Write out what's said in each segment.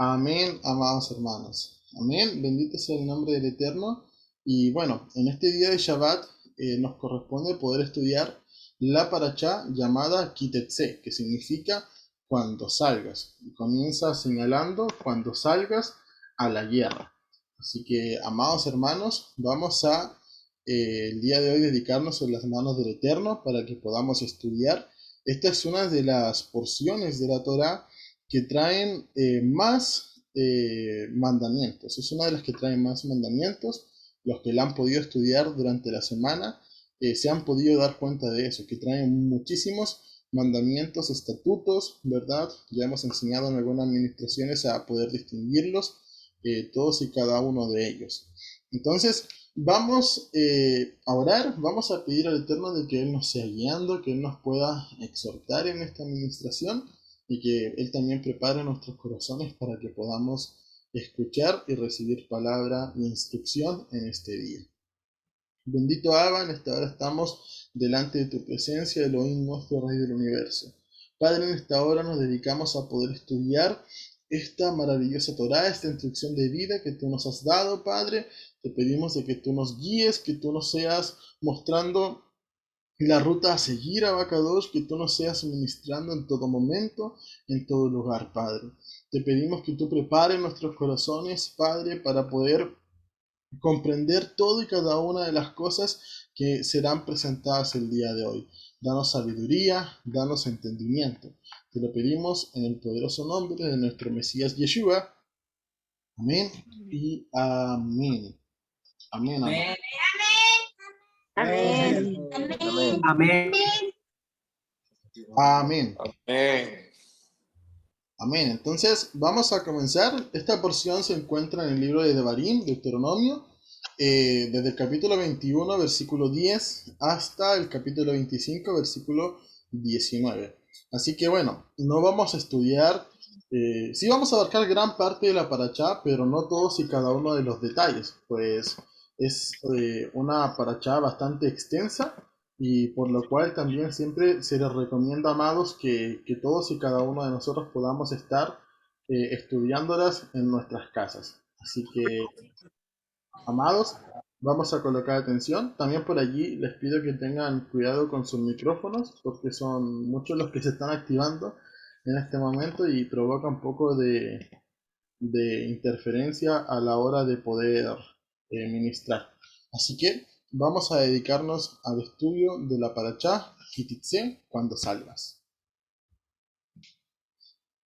Amén, amados hermanos. Amén, bendito sea el nombre del Eterno. Y bueno, en este día de Shabbat nos corresponde poder estudiar la parashá llamada Kitetse, que significa cuando salgas. Y comienza señalando cuando salgas a la guerra. Así que, amados hermanos, vamos a el día de hoy dedicarnos en las manos del Eterno para que podamos estudiar. Esta es una de las porciones de la Torá que traen más mandamientos. Es una de las que traen más mandamientos. Los que la han podido estudiar durante la semana se han podido dar cuenta de eso, que traen muchísimos mandamientos, estatutos, ¿verdad? Ya hemos enseñado en algunas administraciones a poder distinguirlos, todos y cada uno de ellos. Entonces, vamos a orar, vamos a pedir al Eterno de que Él nos sea guiando, que Él nos pueda exhortar en esta administración y que Él también prepare nuestros corazones para que podamos escuchar y recibir palabra e instrucción en este día. Bendito Abba, en esta hora estamos delante de tu presencia, Elohim nuestro Rey del universo. Padre, en esta hora nos dedicamos a poder estudiar esta maravillosa Torá, esta instrucción de vida que tú nos has dado, Padre. Te pedimos de que tú nos guíes, que tú nos seas mostrando la ruta a seguir, Abacados, que tú nos seas ministrando en todo momento, en todo lugar, Padre. Te pedimos que tú prepares nuestros corazones, Padre, para poder comprender todo y cada una de las cosas que serán presentadas el día de hoy. Danos sabiduría, danos entendimiento. Te lo pedimos en el poderoso nombre de nuestro Mesías Yeshua. Amén y amén. Amén, amén. Amén. Amén. Amén. Amén. Amén. Amén. Amén. Entonces, vamos a comenzar. Esta porción se encuentra en el libro de Devarim, Deuteronomio, desde el capítulo 21, versículo 10, hasta el capítulo 25, versículo 19. Así que bueno, no vamos a estudiar, sí vamos a abarcar gran parte de la parachá, pero no todos y cada uno de los detalles, pues es una parachá bastante extensa y por lo cual también siempre se les recomienda, amados, que todos y cada uno de nosotros podamos estar estudiándolas en nuestras casas. Así que, amados, vamos a colocar atención. También por allí les pido que tengan cuidado con sus micrófonos, porque son muchos los que se están activando en este momento y provoca un poco de interferencia a la hora de poder ministrar. Así que vamos a dedicarnos al estudio de la parachá Kititze cuando salgas.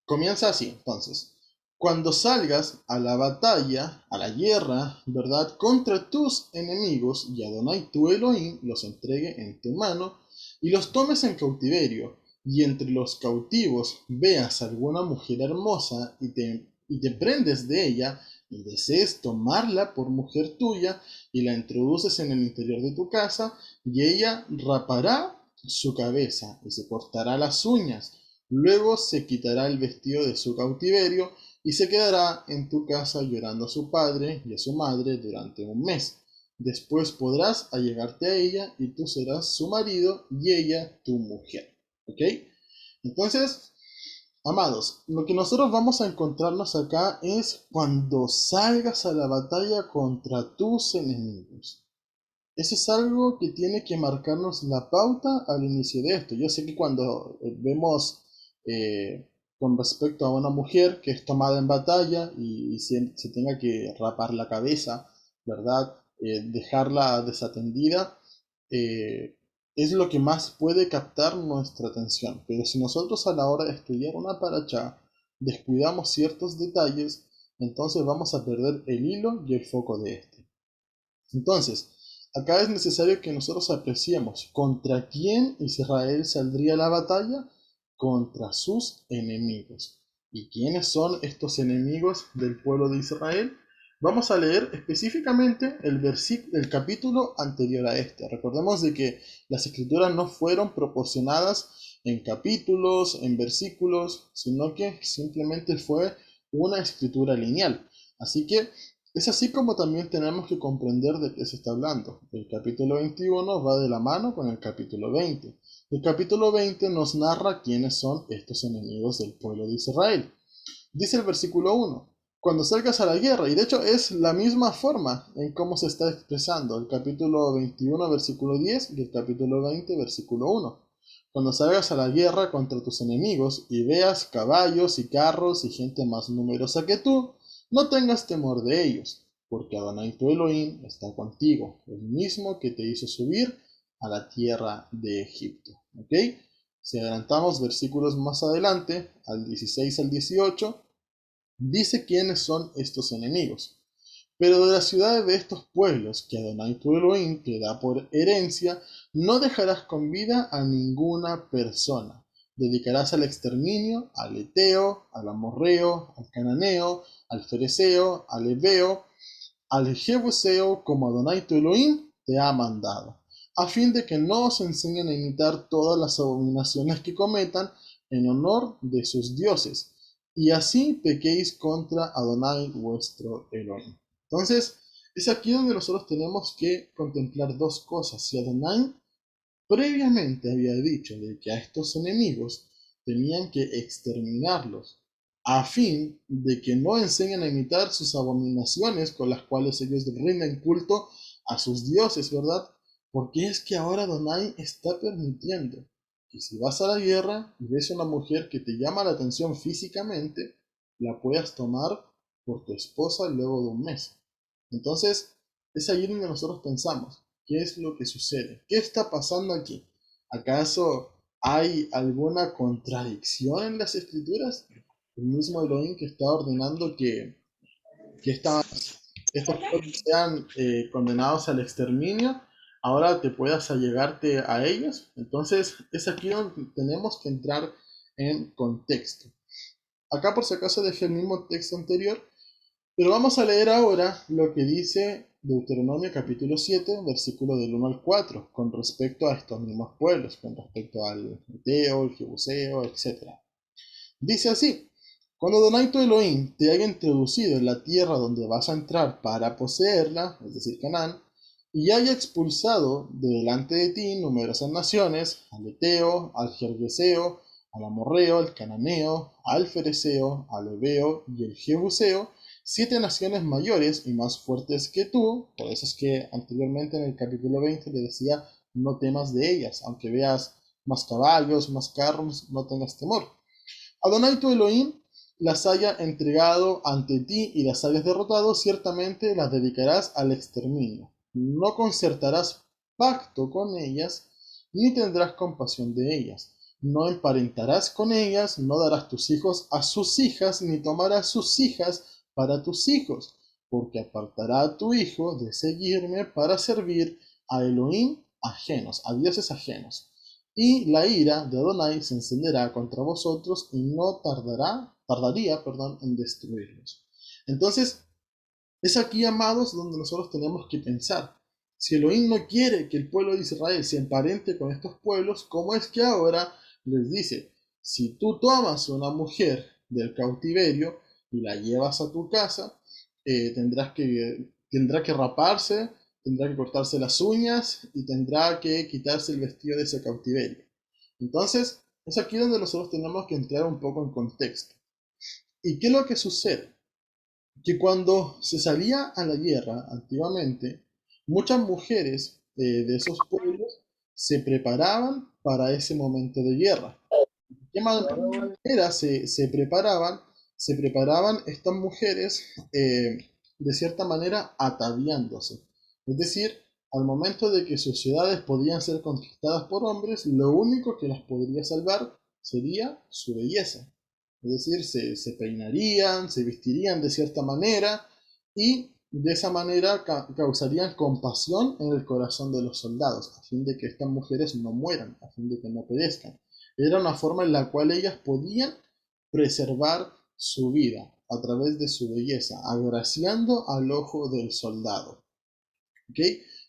Comienza así, entonces. Cuando salgas a la batalla, a la guerra, ¿verdad? Contra tus enemigos, y Adonai tu Elohim los entregue en tu mano, y los tomes en cautiverio, y entre los cautivos veas alguna mujer hermosa, y te prendes de ella, y desees tomarla por mujer tuya, y la introduces en el interior de tu casa, y ella rapará su cabeza, y se cortará las uñas. Luego se quitará el vestido de su cautiverio y se quedará en tu casa llorando a su padre y a su madre durante un mes. Después podrás allegarte a ella y tú serás su marido y ella tu mujer. ¿Ok? Entonces, amados, lo que nosotros vamos a encontrarnos acá es cuando salgas a la batalla contra tus enemigos. Eso es algo que tiene que marcarnos la pauta al inicio de esto. Yo sé que cuando vemos con respecto a una mujer que es tomada en batalla y se tenga que rapar la cabeza, ¿verdad? Dejarla desatendida, eh, es lo que más puede captar nuestra atención. Pero si nosotros a la hora de estudiar una paracha descuidamos ciertos detalles, entonces vamos a perder el hilo y el foco de este. Entonces, acá es necesario que nosotros apreciemos contra quién Israel saldría a la batalla, contra sus enemigos. ¿Y quiénes son estos enemigos del pueblo de Israel? Vamos a leer específicamente el capítulo anterior a este. Recordemos de que las escrituras no fueron proporcionadas en capítulos, en versículos, sino que simplemente fue una escritura lineal. Así que es así como también tenemos que comprender de qué se está hablando. El capítulo 21 va de la mano con el capítulo 20. El capítulo 20 nos narra quiénes son estos enemigos del pueblo de Israel. Dice el versículo 1, cuando salgas a la guerra, y de hecho es la misma forma en cómo se está expresando el capítulo 21, versículo 10 y el capítulo 20, versículo 1. Cuando salgas a la guerra contra tus enemigos y veas caballos y carros y gente más numerosa que tú, no tengas temor de ellos, porque Adonai tu Elohim está contigo, el mismo que te hizo subir a la tierra de Egipto. ¿Ok? Si adelantamos versículos más adelante, al 16 al 18, dice quiénes son estos enemigos. Pero de las ciudades de estos pueblos que Adonai tu Elohim te da por herencia, no dejarás con vida a ninguna persona. Dedicarás al exterminio al Eteo, al Amorreo, al Cananeo, al Fereceo, al Heveo, al Jebuseo, como Adonai tu Elohim te ha mandado, a fin de que no os enseñen a imitar todas las abominaciones que cometan en honor de sus dioses, y así pequéis contra Adonai vuestro Elohim. Entonces, es aquí donde nosotros tenemos que contemplar dos cosas. Si Adonai previamente había dicho de que a estos enemigos tenían que exterminarlos a fin de que no enseñen a imitar sus abominaciones con las cuales ellos rinden culto a sus dioses, ¿verdad? Porque es que ahora Adonai está permitiendo que si vas a la guerra y ves a una mujer que te llama la atención físicamente, la puedas tomar por tu esposa luego de un mes. Entonces, es ahí donde nosotros pensamos, ¿qué es lo que sucede? ¿Qué está pasando aquí? ¿Acaso hay alguna contradicción en las escrituras? El mismo Elohim que está ordenando que estos pueblos sean condenados al exterminio, ahora te puedas allegarte a ellos. Entonces, es aquí donde tenemos que entrar en contexto. Acá por si acaso dejé el mismo texto anterior, pero vamos a leer ahora lo que dice Deuteronomio capítulo 7, versículo del 1 al 4, con respecto a estos mismos pueblos, con respecto al Eteo, el Jebuseo, etc. Dice así, cuando Adonai tu Elohim te haya introducido en la tierra donde vas a entrar para poseerla, es decir, Canaán, y haya expulsado de delante de ti numerosas naciones, al Eteo, al Gergeseo, al Amorreo, al Cananeo, al Fereceo, al Heveo y el Jebuseo, 7 naciones mayores y más fuertes que tú. Por eso es que anteriormente en el capítulo 20 le decía, no temas de ellas, aunque veas más caballos, más carros, no tengas temor. Adonai tu Elohim las haya entregado ante ti y las hayas derrotado, ciertamente las dedicarás al exterminio. No concertarás pacto con ellas, ni tendrás compasión de ellas. No emparentarás con ellas, no darás tus hijos a sus hijas, ni tomarás sus hijas para tus hijos, porque apartará a tu hijo de seguirme para servir a Elohim ajenos, a dioses ajenos. Y la ira de Adonai se encenderá contra vosotros y no tardaría, en destruirlos. Entonces, es aquí, amados, donde nosotros tenemos que pensar. Si Elohim no quiere que el pueblo de Israel se emparente con estos pueblos, ¿cómo es que ahora les dice, si tú tomas una mujer del cautiverio y la llevas a tu casa, tendrá que raparse, tendrá que cortarse las uñas y tendrá que quitarse el vestido de ese cautiverio? Entonces, es aquí donde nosotros tenemos que entrar un poco en contexto. ¿Y qué es lo que sucede? Que cuando se salía a la guerra antiguamente, muchas mujeres de esos pueblos se preparaban para ese momento de guerra. ¿De qué manera se preparaban? Se preparaban estas mujeres de cierta manera ataviándose. Es decir, al momento de que sus ciudades podían ser conquistadas por hombres, lo único que las podría salvar sería su belleza. Es decir, se peinarían, se vestirían de cierta manera y de esa manera causarían compasión en el corazón de los soldados, a fin de que estas mujeres no mueran, a fin de que no perezcan. Era una forma en la cual ellas podían preservar su vida a través de su belleza, agraciando al ojo del soldado. ¿Ok?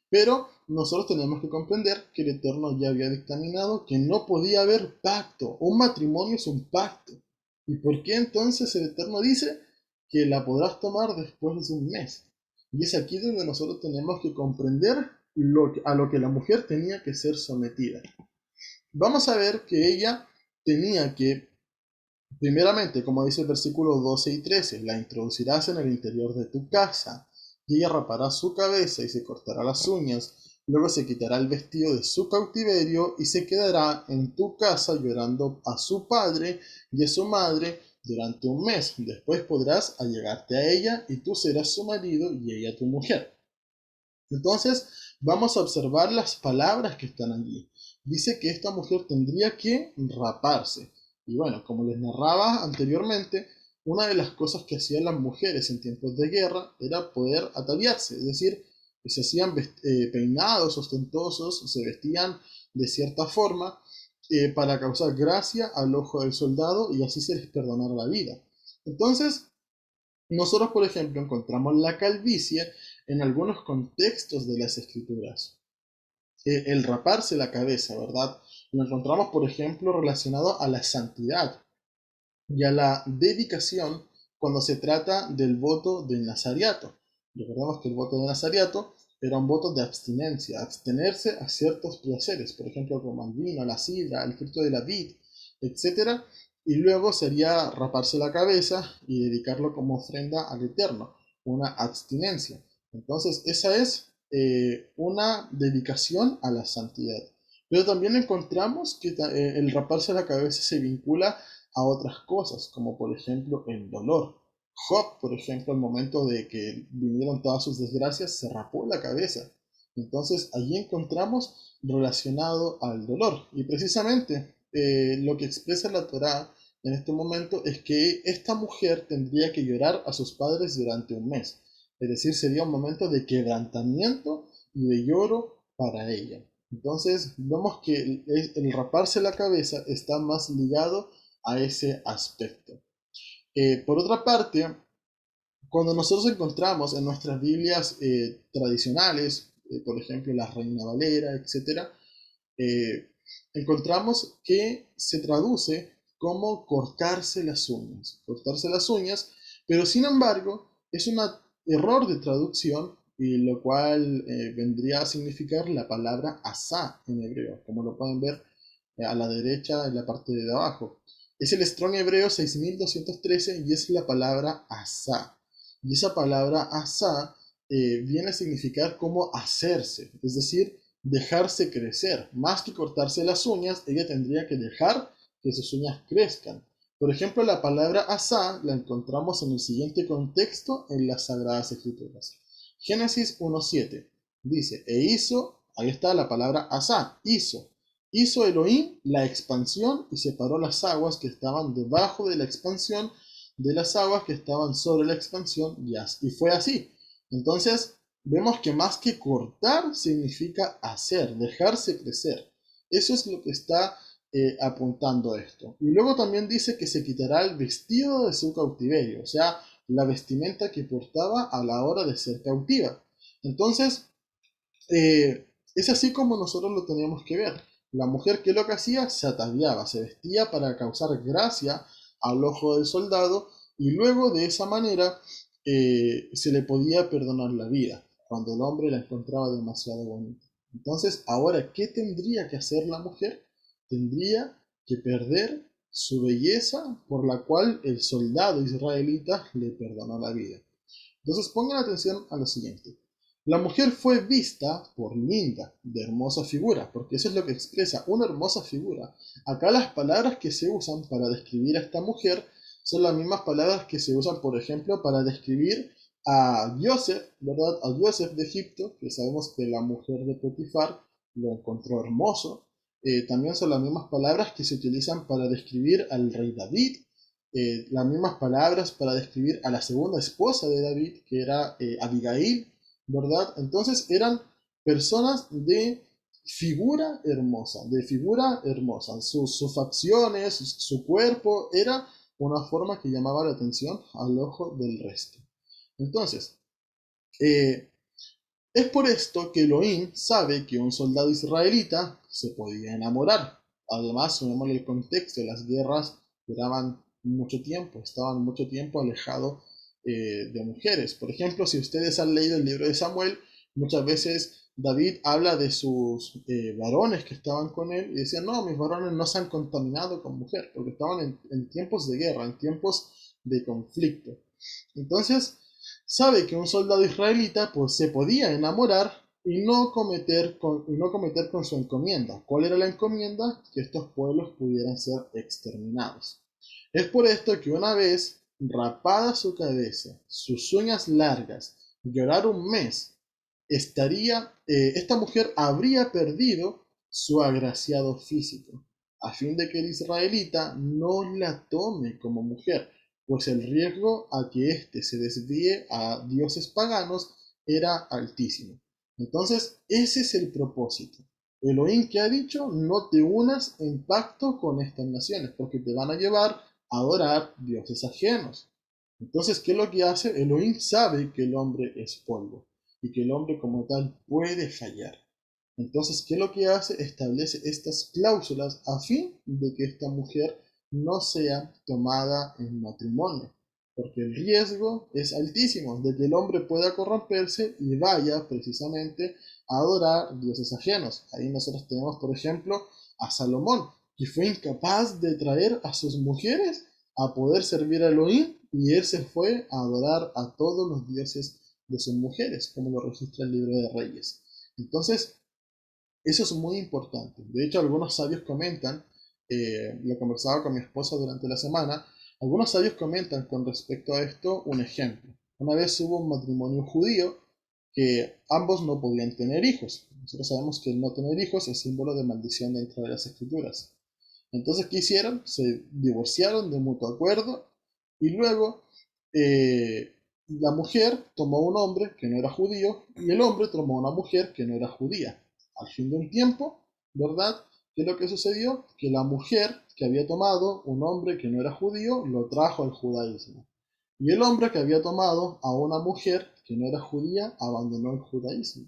Pero nosotros tenemos que comprender que el Eterno ya había dictaminado que no podía haber pacto. Un matrimonio es un pacto. ¿Y por qué entonces el Eterno dice que la podrás tomar después de un mes? Y es aquí donde nosotros tenemos que comprender a lo que la mujer tenía que ser sometida. Vamos a ver que ella tenía que Primeramente, como dice el versículo 12 y 13, la introducirás en el interior de tu casa, y ella rapará su cabeza y se cortará las uñas, luego se quitará el vestido de su cautiverio y se quedará en tu casa llorando a su padre y a su madre durante un mes. Después podrás allegarte a ella y tú serás su marido y ella tu mujer. Entonces, vamos a observar las palabras que están allí. Dice que esta mujer tendría que raparse. Y bueno, como les narraba anteriormente, una de las cosas que hacían las mujeres en tiempos de guerra era poder ataviarse, es decir, que se hacían peinados ostentosos, se vestían de cierta forma para causar gracia al ojo del soldado y así se les perdonara la vida. Entonces, nosotros, por ejemplo, encontramos la calvicie en algunos contextos de las escrituras. El raparse la cabeza, ¿verdad? Lo encontramos, por ejemplo, relacionado a la santidad y a la dedicación cuando se trata del voto del nazariato. Recordemos que el voto del nazariato era un voto de abstinencia, abstenerse a ciertos placeres, por ejemplo, como el vino, la sidra, el fruto de la vid, etcétera, y luego sería raparse la cabeza y dedicarlo como ofrenda al Eterno, una abstinencia. Entonces, esa es una dedicación a la santidad. Pero también encontramos que el raparse la cabeza se vincula a otras cosas, como por ejemplo el dolor. Job, por ejemplo, al momento de que vinieron todas sus desgracias, se rapó la cabeza. Entonces allí encontramos relacionado al dolor. Y precisamente lo que expresa la Torá en este momento es que esta mujer tendría que llorar a sus padres durante un mes. Es decir, sería un momento de quebrantamiento y de lloro para ella. Entonces vemos que el raparse la cabeza está más ligado a ese aspecto. Por otra parte, cuando nosotros encontramos en nuestras Biblias tradicionales, por ejemplo la Reina Valera, etc., eh, encontramos que se traduce como cortarse las uñas, pero sin embargo es un error de traducción y lo cual vendría a significar la palabra asá en hebreo, como lo pueden ver a la derecha en la parte de abajo. Es el Strong hebreo 6213 y es la palabra asá. Y esa palabra asá viene a significar como hacerse, es decir, dejarse crecer. Más que cortarse las uñas, ella tendría que dejar que sus uñas crezcan. Por ejemplo, la palabra asá la encontramos en el siguiente contexto en las Sagradas Escrituras. Génesis 1.7 dice, e hizo, ahí está la palabra asá, hizo Elohim la expansión y separó las aguas que estaban debajo de la expansión de las aguas que estaban sobre la expansión y fue así. Entonces, vemos que más que cortar significa hacer, dejarse crecer. Eso es lo que está apuntando esto. Y luego también dice que se quitará el vestido de su cautiverio, o sea, la vestimenta que portaba a la hora de ser cautiva. Entonces, es así como nosotros lo teníamos que ver. La mujer que lo que hacía se ataviaba, se vestía para causar gracia al ojo del soldado y luego de esa manera se le podía perdonar la vida cuando el hombre la encontraba demasiado bonita. Entonces, ahora, ¿qué tendría que hacer la mujer? Tendría que perder su belleza por la cual el soldado israelita le perdonó la vida. Entonces pongan atención a lo siguiente. La mujer fue vista por linda, de hermosa figura, porque eso es lo que expresa, una hermosa figura. Acá las palabras que se usan para describir a esta mujer son las mismas palabras que se usan, por ejemplo, para describir a Joseph, ¿verdad? A Joseph de Egipto, que sabemos que la mujer de Potifar lo encontró hermoso. También son las mismas palabras que se utilizan para describir al rey David, las mismas palabras para describir a la segunda esposa de David, que era Abigail, ¿verdad? Entonces eran personas de figura hermosa, de figura hermosa. Sus facciones, su cuerpo, era una forma que llamaba la atención al ojo del resto. Entonces, eh, es por esto que Elohim sabe que un soldado israelita se podía enamorar. Además, sumémosle el contexto, las guerras duraban mucho tiempo, estaban mucho tiempo alejados de mujeres. Por ejemplo, si ustedes han leído el libro de Samuel, muchas veces David habla de sus varones que estaban con él y decían, no, mis varones no se han contaminado con mujer, porque estaban en tiempos de guerra, en tiempos de conflicto. Entonces, sabe que un soldado israelita pues, se podía enamorar y no cometer con su encomienda. ¿Cuál era la encomienda? Que estos pueblos pudieran ser exterminados. Es por esto que una vez rapada su cabeza, sus uñas largas, llorar un mes, esta mujer habría perdido su agraciado físico, a fin de que el israelita no la tome como mujer, pues el riesgo a que éste se desvíe a dioses paganos era altísimo. Entonces, ese es el propósito. Elohim que ha dicho, no te unas en pacto con estas naciones, porque te van a llevar a adorar dioses ajenos. Entonces, ¿qué es lo que hace? Elohim sabe que el hombre es polvo y que el hombre como tal puede fallar. Entonces, ¿qué es lo que hace? Establece estas cláusulas a fin de que esta mujer no sea tomada en matrimonio, porque el riesgo es altísimo de que el hombre pueda corromperse y vaya precisamente a adorar dioses ajenos. Ahí nosotros tenemos, por ejemplo, a Salomón, que fue incapaz de traer a sus mujeres a poder servir a Elohim y él se fue a adorar a todos los dioses de sus mujeres, como lo registra el libro de Reyes. Entonces, eso es muy importante. De hecho, algunos sabios comentan, lo conversaba con mi esposa durante la semana, algunos sabios comentan con respecto a esto un ejemplo. Una vez hubo un matrimonio judío que ambos no podían tener hijos. Nosotros sabemos que el no tener hijos es símbolo de maldición dentro de las escrituras. Entonces, ¿qué hicieron? Se divorciaron de mutuo acuerdo y luego la mujer tomó un hombre que no era judío y el hombre tomó una mujer que no era judía. Al fin de un tiempo, ¿verdad? ¿Qué es lo que sucedió? Que la mujer que había tomado un hombre que no era judío lo trajo al judaísmo. Y el hombre que había tomado a una mujer que no era judía abandonó el judaísmo.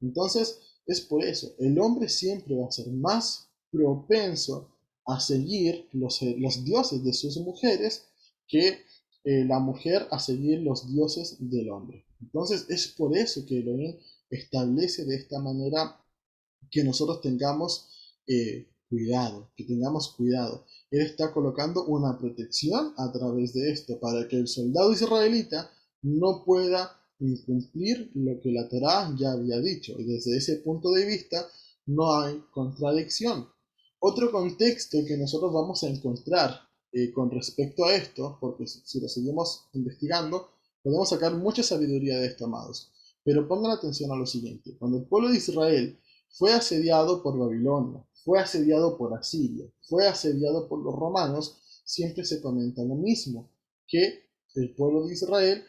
Entonces, es por eso, el hombre siempre va a ser más propenso a seguir los dioses de sus mujeres que la mujer a seguir los dioses del hombre. Entonces, es por eso que Elohim establece de esta manera que nosotros tengamos cuidado, que tengamos cuidado. Él está colocando una protección a través de esto para que el soldado israelita no pueda incumplir lo que la Torá ya había dicho. Y desde ese punto de vista no hay contradicción. Otro contexto que nosotros vamos a encontrar con respecto a esto, porque si lo seguimos investigando, podemos sacar mucha sabiduría de esto, amados. Pero pongan atención a lo siguiente. Cuando el pueblo de Israel fue asediado por Babilonia, fue asediado por Asiria, fue asediado por los romanos, siempre se comenta lo mismo, que el pueblo de Israel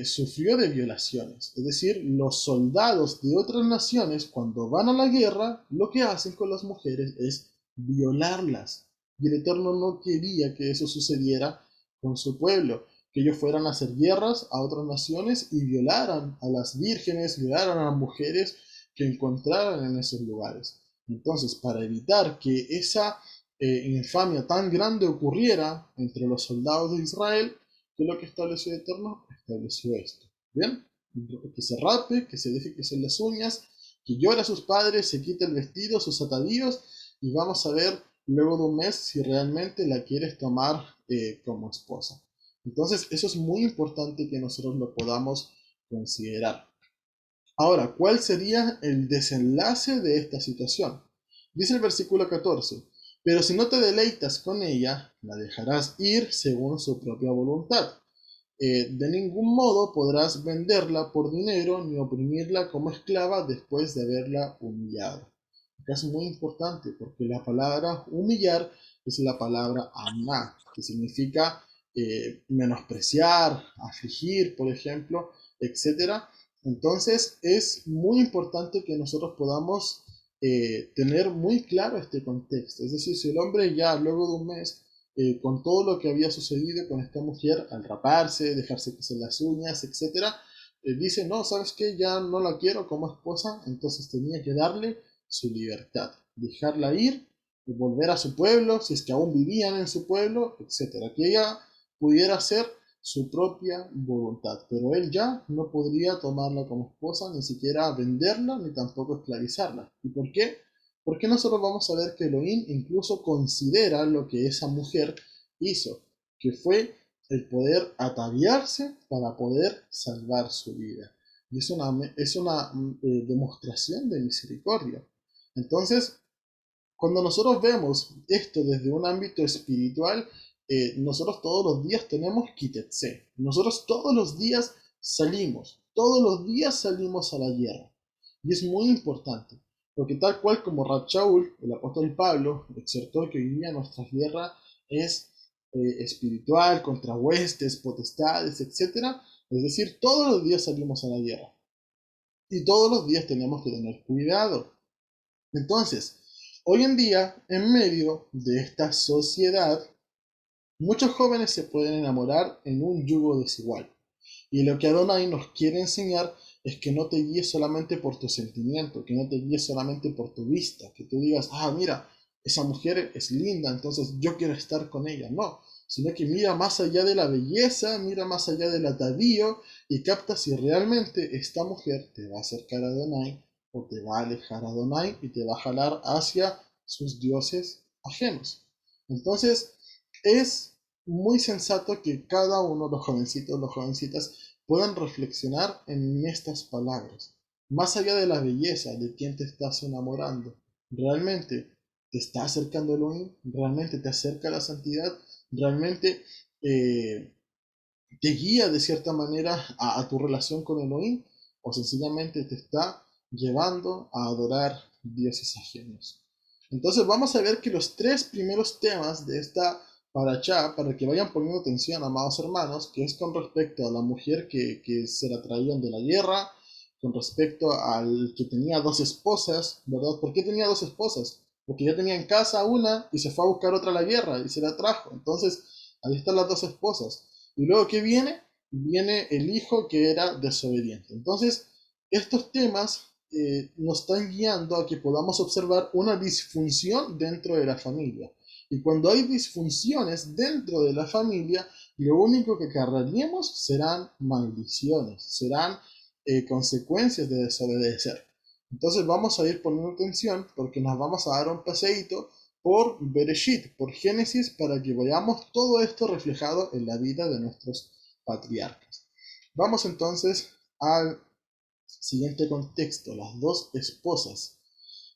sufrió de violaciones. Es decir, los soldados de otras naciones, cuando van a la guerra, lo que hacen con las mujeres es violarlas. Y el Eterno no quería que eso sucediera con su pueblo, que ellos fueran a hacer guerras a otras naciones y violaran a las vírgenes, violaran a las mujeres que encontraran en esos lugares. Entonces, para evitar que esa infamia tan grande ocurriera entre los soldados de Israel, ¿qué es lo que estableció el Eterno? Estableció esto. ¿Bien? Que se rape, que se deje crecer las uñas, que llore a sus padres, se quite el vestido, sus atavíos, y vamos a ver luego de un mes si realmente la quieres tomar como esposa. Entonces, eso es muy importante que nosotros lo podamos considerar. Ahora, ¿cuál sería el desenlace de esta situación? Dice el versículo 14, pero si no te deleitas con ella, la dejarás ir según su propia voluntad. De ningún modo podrás venderla por dinero ni oprimirla como esclava después de haberla humillado. Acá es muy importante porque la palabra humillar es la palabra aná, que significa menospreciar, afligir, por ejemplo, etcétera. Entonces es muy importante que nosotros podamos tener muy claro este contexto. Es decir, si el hombre ya luego de un mes, con todo lo que había sucedido con esta mujer, al raparse, dejarse crecer las uñas, etcétera, dice, no, ¿sabes qué? Ya no la quiero como esposa, entonces tenía que darle su libertad, dejarla ir, volver a su pueblo, si es que aún vivían en su pueblo, etcétera, que ella pudiera hacer su propia voluntad, pero él ya no podría tomarla como esposa, ni siquiera venderla, ni tampoco esclavizarla. ¿Y por qué? Porque nosotros vamos a ver que Elohim incluso considera lo que esa mujer hizo, que fue el poder ataviarse para poder salvar su vida. Y es una demostración de misericordia. Entonces, cuando nosotros vemos esto desde un ámbito espiritual, nosotros todos los días tenemos kitetse. Nosotros todos los días salimos a la guerra. Y es muy importante, porque tal cual como Rab Shaul, el apóstol Pablo, exhortó que hoy día nuestra guerra es espiritual, contra huestes, potestades, etc. Es decir, todos los días salimos a la guerra. Y todos los días tenemos que tener cuidado. Entonces, hoy en día, en medio de esta sociedad, muchos jóvenes se pueden enamorar en un yugo desigual. Y lo que Adonai nos quiere enseñar es que no te guíes solamente por tu sentimiento, que no te guíes solamente por tu vista, que tú digas, ah, mira, esa mujer es linda, entonces yo quiero estar con ella. No, sino que mira más allá de la belleza, mira más allá del atavío y capta si realmente esta mujer te va a acercar a Adonai o te va a alejar a Adonai y te va a jalar hacia sus dioses ajenos. Entonces, es muy sensato que cada uno, los jovencitos, las jovencitas, puedan reflexionar en estas palabras. Más allá de la belleza de quien te estás enamorando, ¿realmente te está acercando a Elohim? ¿Realmente te acerca a la santidad? ¿Realmente te guía de cierta manera a tu relación con Elohim? ¿O sencillamente te está llevando a adorar dioses ajenos? Entonces vamos a ver que los tres primeros temas de esta paracha, para que vayan poniendo atención, amados hermanos, que es con respecto a la mujer que se la traían de la guerra, con respecto al que tenía dos esposas, ¿verdad? ¿Por qué tenía dos esposas? Porque ya tenía en casa una y se fue a buscar otra a la guerra y se la trajo. Entonces, ahí están las dos esposas. Y luego, ¿qué viene? Viene el hijo que era desobediente. Entonces, estos temas nos están guiando a que podamos observar una disfunción dentro de la familia. Y cuando hay disfunciones dentro de la familia, lo único que acarrearíamos serán maldiciones, serán consecuencias de desobedecer. Entonces vamos a ir poniendo atención porque nos vamos a dar un paseíto por Bereshit, por Génesis, para que veamos todo esto reflejado en la vida de nuestros patriarcas. Vamos entonces al siguiente contexto, las dos esposas.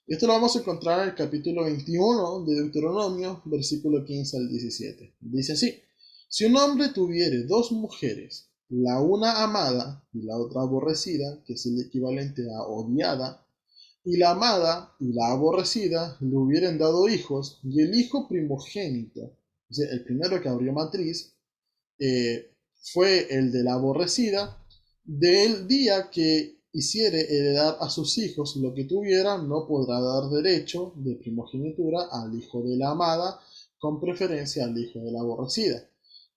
Esto lo vamos a encontrar en el capítulo 21 de Deuteronomio, versículo 15 al 17. Dice así: si un hombre tuviere dos mujeres, la una amada y la otra aborrecida, que es el equivalente a odiada, y la amada y la aborrecida le hubieran dado hijos, y el hijo primogénito, o sea, el primero que abrió matriz, fue el de la aborrecida, del día que hiciere heredar a sus hijos lo que tuviera, no podrá dar derecho de primogenitura al hijo de la amada, con preferencia al hijo de la aborrecida,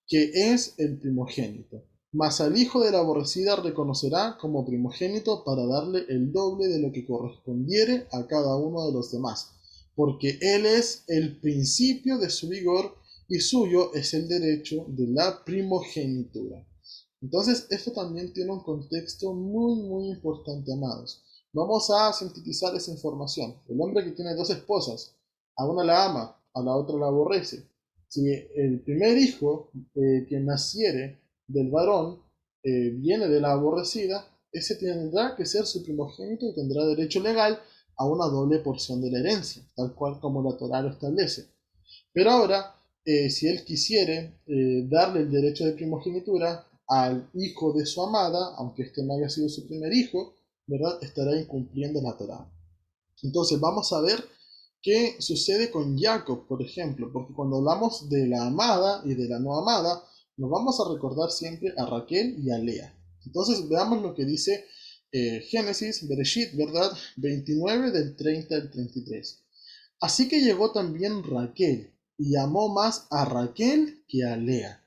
que es el primogénito. Mas al hijo de la aborrecida reconocerá como primogénito para darle el doble de lo que correspondiere a cada uno de los demás, porque él es el principio de su vigor y suyo es el derecho de la primogenitura. Entonces, esto también tiene un contexto muy importante, amados. Vamos a sintetizar esa información. El hombre que tiene dos esposas, a una la ama, a la otra la aborrece. Si el primer hijo que naciere del varón viene de la aborrecida, ese tendrá que ser su primogénito y tendrá derecho legal a una doble porción de la herencia, tal cual como la Torá lo establece. Pero ahora, si él quisiere darle el derecho de primogenitura al hijo de su amada, aunque este no haya sido su primer hijo, ¿verdad? Estará incumpliendo la Torá. Entonces vamos a ver qué sucede con Jacob, por ejemplo, porque cuando hablamos de la amada y de la no amada, nos vamos a recordar siempre a Raquel y a Lea. Entonces veamos lo que dice Génesis, Bereshit, ¿verdad? 29 del 30 al 33. Así que llegó también Raquel, y amó más a Raquel que a Lea,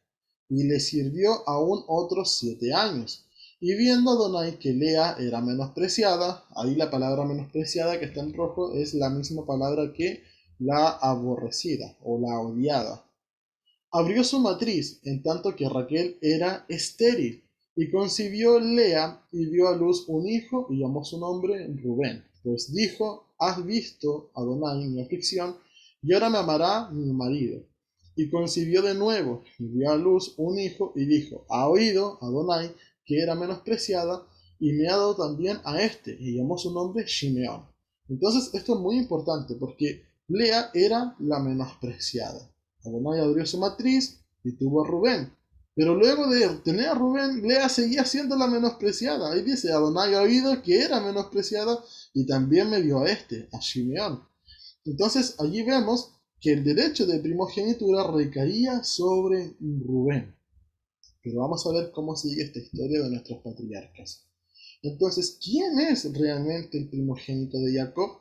y le sirvió aún otros 7 años. Y viendo Adonai que Lea era menospreciada, ahí la palabra menospreciada que está en rojo es la misma palabra que la aborrecida o la odiada. abrió su matriz, en tanto que Raquel era estéril, y concibió Lea y dio a luz un hijo y llamó su nombre Rubén, pues dijo: has visto, Adonai, mi aflicción, y ahora me amará mi marido. Y concibió de nuevo y dio a luz un hijo y dijo: ha oído, Adonai, que era menospreciada, y me ha dado también a este, y llamó su nombre Shimeón. Entonces esto es muy importante porque Lea era la menospreciada. Adonai abrió su matriz y tuvo a Rubén. Pero luego de tener a Rubén, Lea seguía siendo la menospreciada. Ahí dice: Adonai ha oído que era menospreciada y también me dio a este, a Shimeón. Entonces allí vemos que el derecho de primogenitura recaía sobre Rubén. Pero vamos a ver cómo sigue esta historia de nuestros patriarcas. Entonces, ¿quién es realmente el primogénito de Jacob?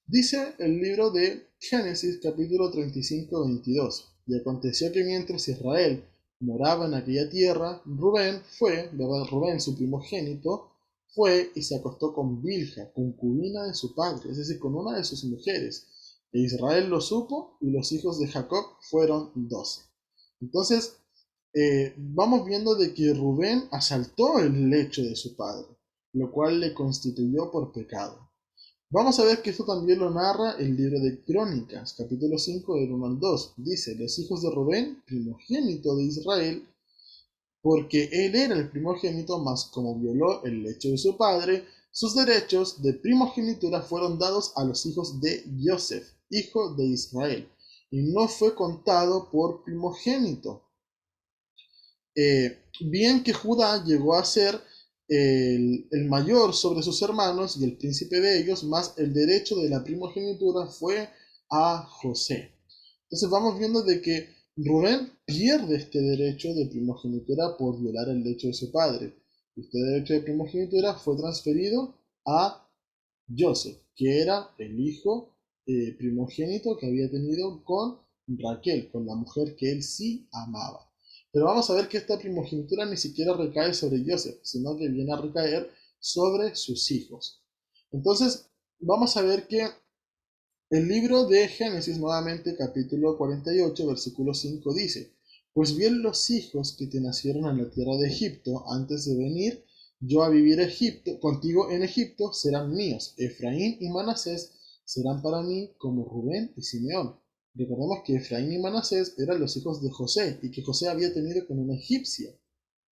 Dice el libro de Génesis capítulo 35-22. Y aconteció que mientras Israel moraba en aquella tierra, Rubén fue, ¿verdad? Rubén, su primogénito, fue y se acostó con Bilha, concubina de su padre, es decir, con una de sus mujeres. E Israel lo supo y los hijos de Jacob fueron 12. Entonces, vamos viendo de que Rubén asaltó el lecho de su padre, lo cual le constituyó por pecado. Vamos a ver que esto también lo narra el libro de Crónicas, capítulo 5, del 1 al 2. Dice: los hijos de Rubén, primogénito de Israel, porque él era el primogénito, mas como violó el lecho de su padre, sus derechos de primogenitura fueron dados a los hijos de Joseph, hijo de Israel, y no fue contado por primogénito. Bien que Judá llegó a ser el mayor sobre sus hermanos y el príncipe de ellos, más el derecho de la primogenitura fue a José. Entonces vamos viendo de que Rubén pierde este derecho de primogenitura por violar el lecho de su padre. Este derecho de primogenitura fue transferido a Joseph, que era el hijo primogénito que había tenido con Raquel, con la mujer que él sí amaba. Pero vamos a ver que esta primogenitura ni siquiera recae sobre Joseph, sino que viene a recaer sobre sus hijos. Entonces, vamos a ver que el libro de Génesis, nuevamente capítulo 48, versículo 5 dice: pues bien los hijos que te nacieron en la tierra de Egipto antes de venir yo a vivir a Egipto, contigo en Egipto serán míos. Efraín y Manasés serán para mí como Rubén y Simeón. Recordemos que Efraín y Manasés eran los hijos de José y que José había tenido con una egipcia.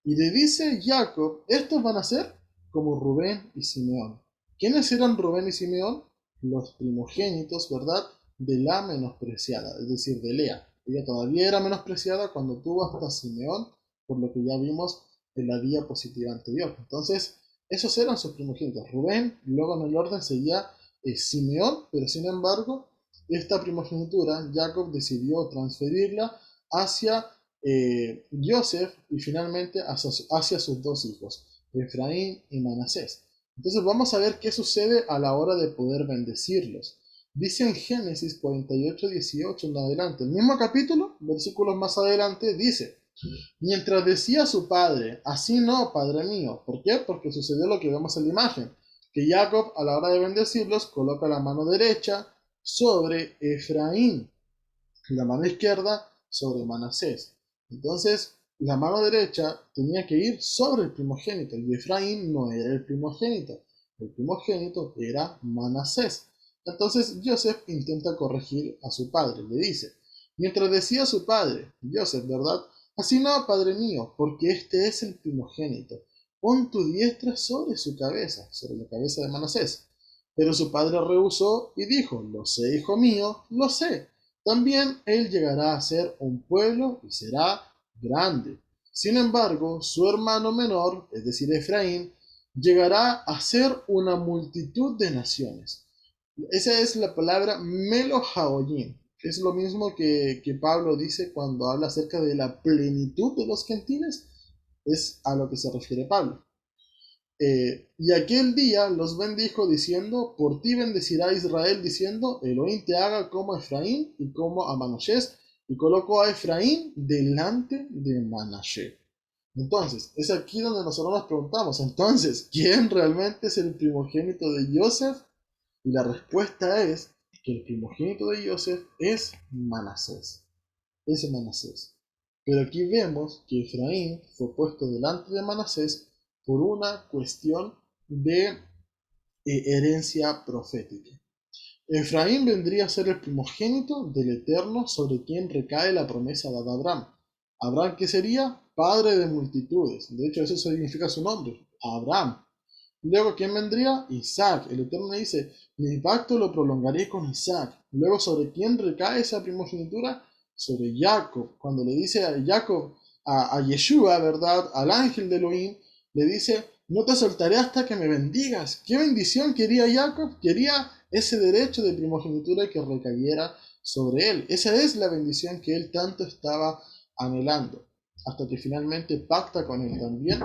Y le dice Jacob: estos van a ser como Rubén y Simeón. ¿Quiénes eran Rubén y Simeón? Los primogénitos, ¿verdad? De la menospreciada, es decir, de Lea. Ella todavía era menospreciada cuando tuvo hasta Simeón, por lo que ya vimos en la diapositiva anterior. Entonces, esos eran sus primogénitos. Rubén, luego en el orden seguía Simeón, pero sin embargo, esta primogenitura Jacob decidió transferirla hacia Joseph y finalmente hacia sus dos hijos, Efraín y Manasés. Entonces vamos a ver qué sucede a la hora de poder bendecirlos. Dice en Génesis 48:18 en adelante, el mismo capítulo, versículos más adelante, dice: mientras decía su padre: así no, padre mío. ¿Por qué? Porque sucedió lo que vemos en la imagen, que Jacob a la hora de bendecirlos coloca la mano derecha sobre Efraín y la mano izquierda sobre Manasés. Entonces, la mano derecha tenía que ir sobre el primogénito, y Efraín no era el primogénito era Manasés. Entonces Joseph intenta corregir a su padre, le dice, mientras decía su padre, Joseph, ¿verdad? Así no, padre mío, porque este es el primogénito. Pon tu diestra sobre su cabeza, sobre la cabeza de Manasés. Pero su padre rehusó y dijo: lo sé, hijo mío, lo sé. También él llegará a ser un pueblo y será grande. Sin embargo, su hermano menor, es decir, Efraín, llegará a ser una multitud de naciones. Esa es la palabra Melojaoyim. Es lo mismo que Pablo dice cuando habla acerca de la plenitud de los gentiles. Es a lo que se refiere Pablo. Y aquel día los bendijo diciendo: por ti bendecirá Israel, diciendo: Elohim te haga como Efraín y como a Manasés. Y colocó a Efraín delante de Manasés. Entonces, es aquí donde nosotros nos preguntamos, entonces, ¿quién realmente es el primogénito de Joseph? Y la respuesta es que el primogénito de Joseph es Manasés. Es Manasés. Pero aquí vemos que Efraín fue puesto delante de Manasés por una cuestión de herencia profética. Efraín vendría a ser el primogénito del Eterno sobre quien recae la promesa dada a Abraham. Abraham, ¿qué sería? Padre de multitudes. De hecho, eso significa su nombre, Abraham. Luego, ¿quién vendría? Isaac. El Eterno le dice, mi pacto lo prolongaré con Isaac. Luego, ¿sobre quién recae esa primogenitura? Sobre Jacob. Cuando le dice a Jacob, a Yeshua, ¿verdad? Al ángel de Elohim, le dice, no te soltaré hasta que me bendigas. ¿Qué bendición quería Jacob? Quería ese derecho de primogenitura que recayera sobre él. Esa es la bendición que él tanto estaba anhelando. Hasta que finalmente pacta con él también.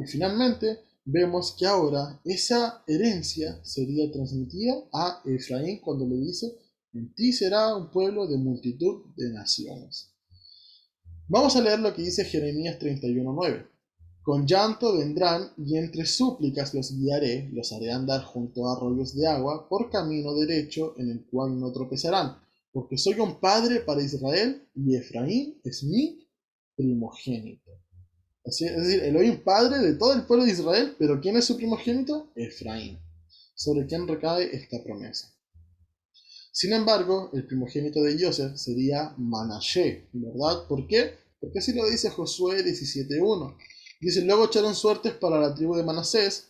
Y finalmente vemos que ahora esa herencia sería transmitida a Efraín cuando le dice, en ti será un pueblo de multitud de naciones. Vamos a leer lo que dice Jeremías 31:9. Con llanto vendrán y entre súplicas los guiaré, los haré andar junto a arroyos de agua por camino derecho en el cual no tropezarán, porque soy un padre para Israel y Efraín es mi primogénito. Es decir, Elohim padre de todo el pueblo de Israel, pero ¿quién es su primogénito? Efraín, sobre quien recae esta promesa. Sin embargo, el primogénito de Joseph sería Manashe, ¿verdad? ¿Por qué? Porque así lo dice Josué 17:1. Dice, luego echaron suertes para la tribu de Manasés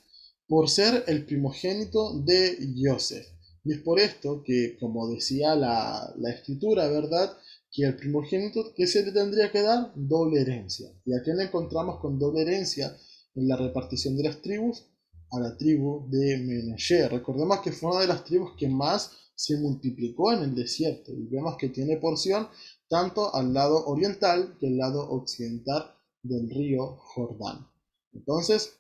por ser el primogénito de Joseph. Y es por esto que, como decía la escritura, ¿verdad? Que el primogénito, ¿qué se le tendría que dar? Doble herencia. ¿Y a quién le encontramos con doble herencia en la repartición de las tribus? A la tribu de Menashe. Recordemos que fue una de las tribus que más se multiplicó en el desierto y vemos que tiene porción tanto al lado oriental que al lado occidental del río Jordán. Entonces,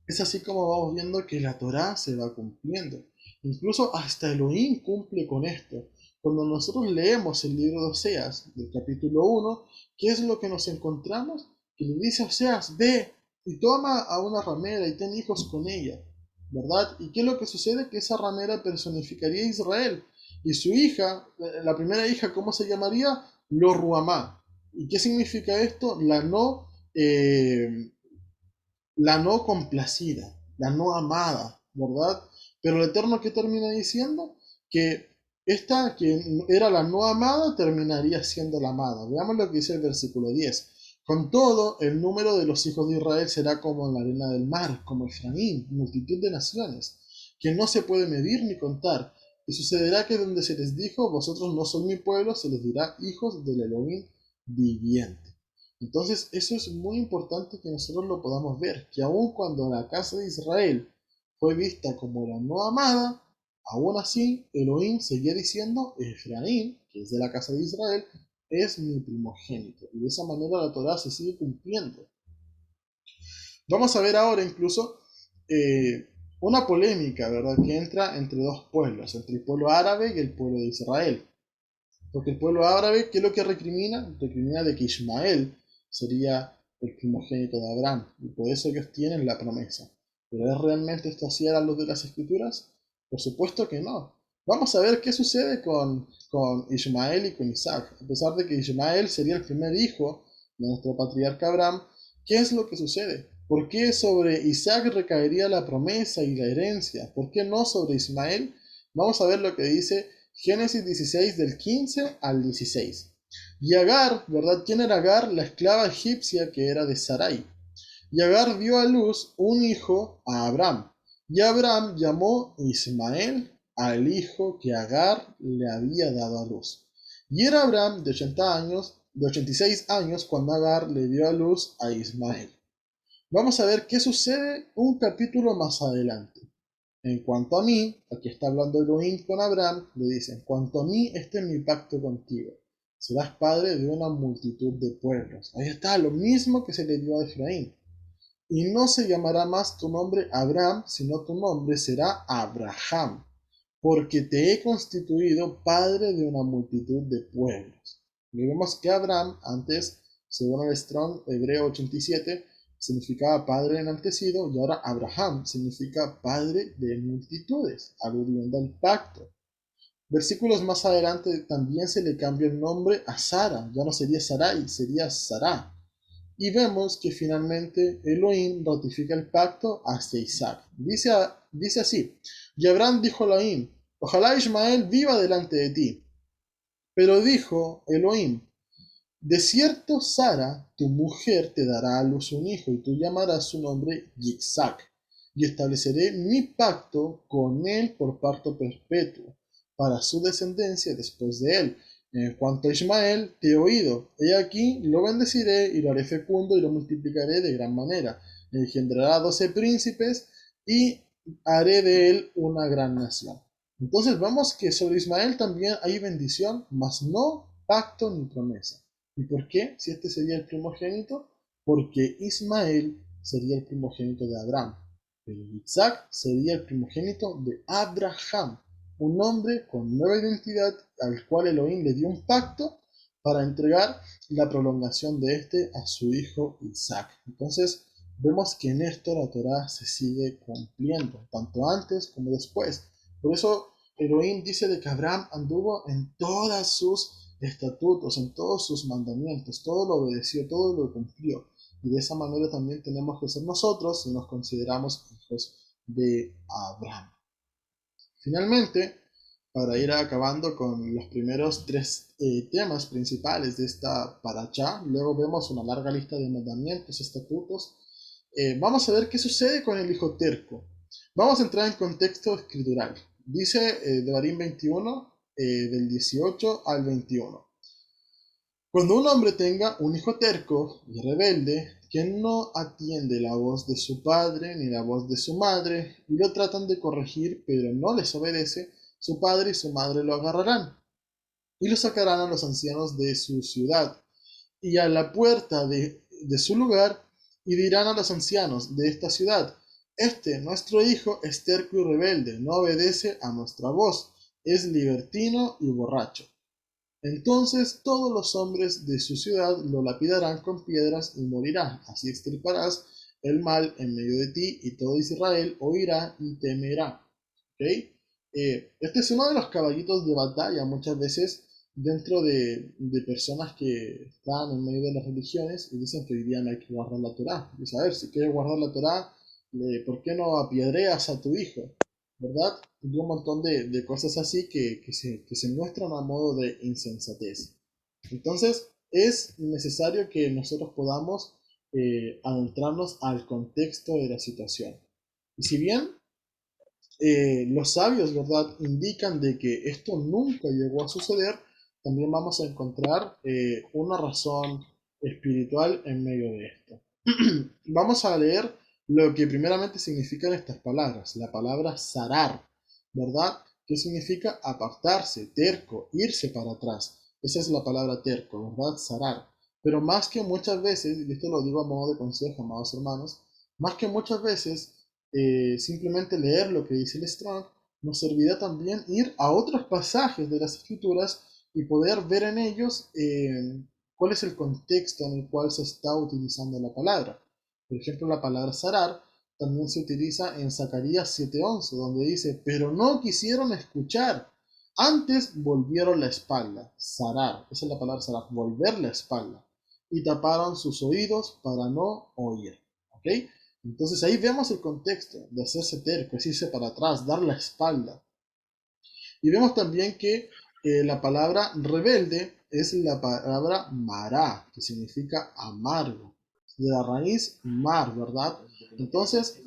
es así como vamos viendo que la Torá se va cumpliendo. Incluso hasta Elohim cumple con esto. Cuando nosotros leemos el libro de Oseas, del capítulo 1, ¿qué es lo que nos encontramos? Que le dice a Oseas, ve y toma a una ramera y ten hijos con ella, ¿verdad? ¿Y qué es lo que sucede? Que esa ramera personificaría a Israel. Y su hija, la primera hija, ¿cómo se llamaría? Lo Ruamá. ¿Y qué significa esto? La no complacida, la no amada, ¿verdad? Pero el Eterno, ¿qué termina diciendo? Que esta que era la no amada terminaría siendo la amada. Veamos lo que dice el versículo 10. Con todo, el número de los hijos de Israel será como la arena del mar, como Efraín, multitud de naciones, que no se puede medir ni contar. Y sucederá que donde se les dijo, vosotros no sois mi pueblo, se les dirá hijos del Elohim viviente. Entonces, eso es muy importante que nosotros lo podamos ver, que aun cuando la casa de Israel fue vista como la no amada, aún así Elohim seguía diciendo, Efraín, que es de la casa de Israel, es mi primogénito. Y de esa manera la Torá se sigue cumpliendo. Vamos a ver ahora incluso una polémica, ¿verdad?, que entra entre dos pueblos, entre el pueblo árabe y el pueblo de Israel. Porque el pueblo árabe, ¿qué es lo que recrimina? Recrimina de que Ismael sería el primogénito de Abraham, y por eso ellos tienen la promesa. ¿Pero es realmente esto así a la luz de las escrituras? Por supuesto que no. Vamos a ver qué sucede con Ismael y con Isaac. A pesar de que Ismael sería el primer hijo de nuestro patriarca Abraham, ¿qué es lo que sucede? ¿Por qué sobre Isaac recaería la promesa y la herencia? ¿Por qué no sobre Ismael? Vamos a ver lo que dice Génesis 16 del 15 al 16. Y Agar, ¿verdad? ¿Quién era Agar? La esclava egipcia que era de Sarai. Y Agar dio a luz un hijo a Abraham. Y Abraham llamó Ismael al hijo que Agar le había dado a luz. Y era Abraham de 86 años cuando Agar le dio a luz a Ismael. Vamos a ver qué sucede un capítulo más adelante. En cuanto a mí, aquí está hablando Elohim con Abraham, le dice, en cuanto a mí, este es mi pacto contigo. Serás padre de una multitud de pueblos. Ahí está, lo mismo que se le dio a Efraín. Y no se llamará más tu nombre Abraham, sino tu nombre será Abraham, porque te he constituido padre de una multitud de pueblos. Y vemos que Abraham, antes, según el Strong Hebreo 87, significaba padre enaltecido, y ahora Abraham significa padre de multitudes, aludiendo al pacto. Versículos más adelante también se le cambia el nombre a Sara, ya no sería Sarai, sería Sará. Y vemos que finalmente Elohim ratifica el pacto hacia Isaac. Dice así, y Abraham dijo a Elohim, ojalá Ismael viva delante de ti. Pero dijo Elohim, de cierto Sara, tu mujer, te dará a luz un hijo, y tú llamarás su nombre Yitzhak, y estableceré mi pacto con él por pacto perpetuo, para su descendencia después de él. En cuanto a Ismael, te he oído. He aquí, lo bendeciré y lo haré fecundo y lo multiplicaré de gran manera. Engendrará 12 príncipes y haré de él una gran nación. Entonces vemos que sobre Ismael también hay bendición, mas no pacto ni promesa. ¿Y por qué? Si este sería el primogénito, porque Ismael sería el primogénito de Abraham, pero Isaac sería el primogénito de Abraham, un hombre con nueva identidad al cual Elohim le dio un pacto para entregar la prolongación de este a su hijo Isaac. Entonces vemos que en esto la Torá se sigue cumpliendo, tanto antes como después. Por eso Elohim dice de que Abraham anduvo en todas sus estatutos, en todos sus mandamientos, todo lo obedeció, todo lo cumplió. Y de esa manera también tenemos que ser nosotros si nos consideramos hijos de Abraham. Finalmente, para ir acabando con los primeros tres temas principales de esta paracha, luego vemos una larga lista de mandamientos, estatutos. Vamos a ver qué sucede con el hijo terco. Vamos a entrar en contexto escritural. Dice Devarim 21, del 18 al 21. Cuando un hombre tenga un hijo terco y rebelde, que no atiende la voz de su padre ni la voz de su madre, y lo tratan de corregir, pero no les obedece, su padre y su madre lo agarrarán y lo sacarán a los ancianos de su ciudad y a la puerta de su lugar, y dirán a los ancianos de esta ciudad, este nuestro hijo es terco y rebelde, no obedece a nuestra voz, es libertino y borracho. Entonces todos los hombres de su ciudad lo lapidarán con piedras y morirá. Así extirparás el mal en medio de ti, y todo Israel oirá y temerá. ¿Okay? Este es uno de los caballitos de batalla muchas veces dentro de personas que están en medio de las religiones y dicen que hoy día no hay que guardar la Torá. Dice, a ver, si quieres guardar la Torá, ¿por qué no apedreas a tu hijo? ¿Verdad? Y un montón de cosas así que se muestran a modo de insensatez. Entonces, es necesario que nosotros podamos adentrarnos al contexto de la situación. Y si bien los sabios, ¿verdad?, indican de que esto nunca llegó a suceder, también vamos a encontrar una razón espiritual en medio de esto. Vamos a leer lo que primeramente significan estas palabras. La palabra zarar, ¿verdad? ¿Qué significa? Apartarse, terco, irse para atrás. Esa es la palabra terco, ¿verdad? Zarar. Pero más que muchas veces, y esto lo digo a modo de consejo, amados hermanos, más que muchas veces simplemente leer lo que dice el Strong, nos servirá también ir a otros pasajes de las escrituras y poder ver en ellos cuál es el contexto en el cual se está utilizando la palabra. Por ejemplo, la palabra zarar también se utiliza en Zacarías 7:11, donde dice, pero no quisieron escuchar, antes volvieron la espalda. Zarar, esa es la palabra zarar, volver la espalda. Y taparon sus oídos para no oír. ¿Ok? Entonces ahí vemos el contexto de hacerse terco, es irse para atrás, dar la espalda. Y vemos también que la palabra rebelde es la palabra mará, que significa amargo, de la raíz mar, ¿verdad? Entonces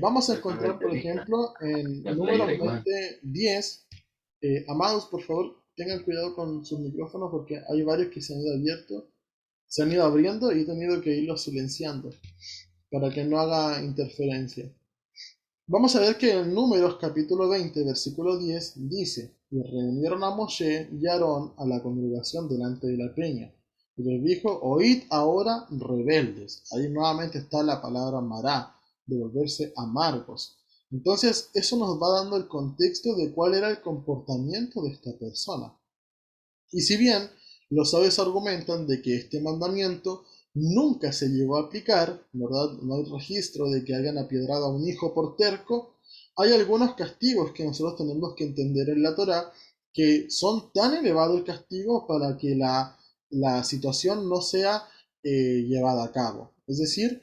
vamos a encontrar, por ejemplo, en Números 20:10, amados, por favor, tengan cuidado con sus micrófonos porque hay varios que se han ido abriendo y he tenido que irlos silenciando para que no haga interferencia. Vamos a ver que en Números capítulo 20, versículo 10 dice, y reunieron a Moshe y a Aarón a la congregación delante de la peña, y les dijo, oíd ahora rebeldes. Ahí nuevamente está la palabra mará, de volverse amargos. Entonces eso nos va dando el contexto de cuál era el comportamiento de esta persona. Y si bien los sabios argumentan de que este mandamiento nunca se llegó a aplicar, ¿verdad? No hay registro de que hayan apiedrado a un hijo por terco, hay algunos castigos que nosotros tenemos que entender en la Torá que son tan elevado el castigo para que la situación no sea llevada a cabo. Es decir,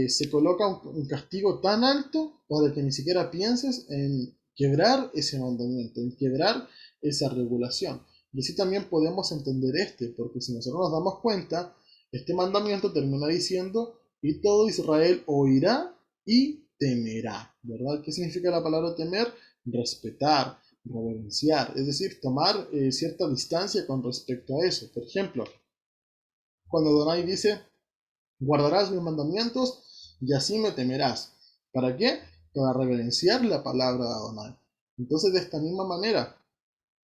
se coloca un castigo tan alto para que ni siquiera pienses en quebrar ese mandamiento, en quebrar esa regulación. Y así también podemos entender porque si nosotros nos damos cuenta, este mandamiento termina diciendo, y todo Israel oirá y temerá, ¿verdad? ¿Qué significa la palabra temer? Respetar, reverenciar, es decir, tomar cierta distancia con respecto a eso. Por ejemplo, cuando Adonai dice, guardarás mis mandamientos y así me temerás. ¿Para qué? Para reverenciar la palabra de Adonai. Entonces, de esta misma manera,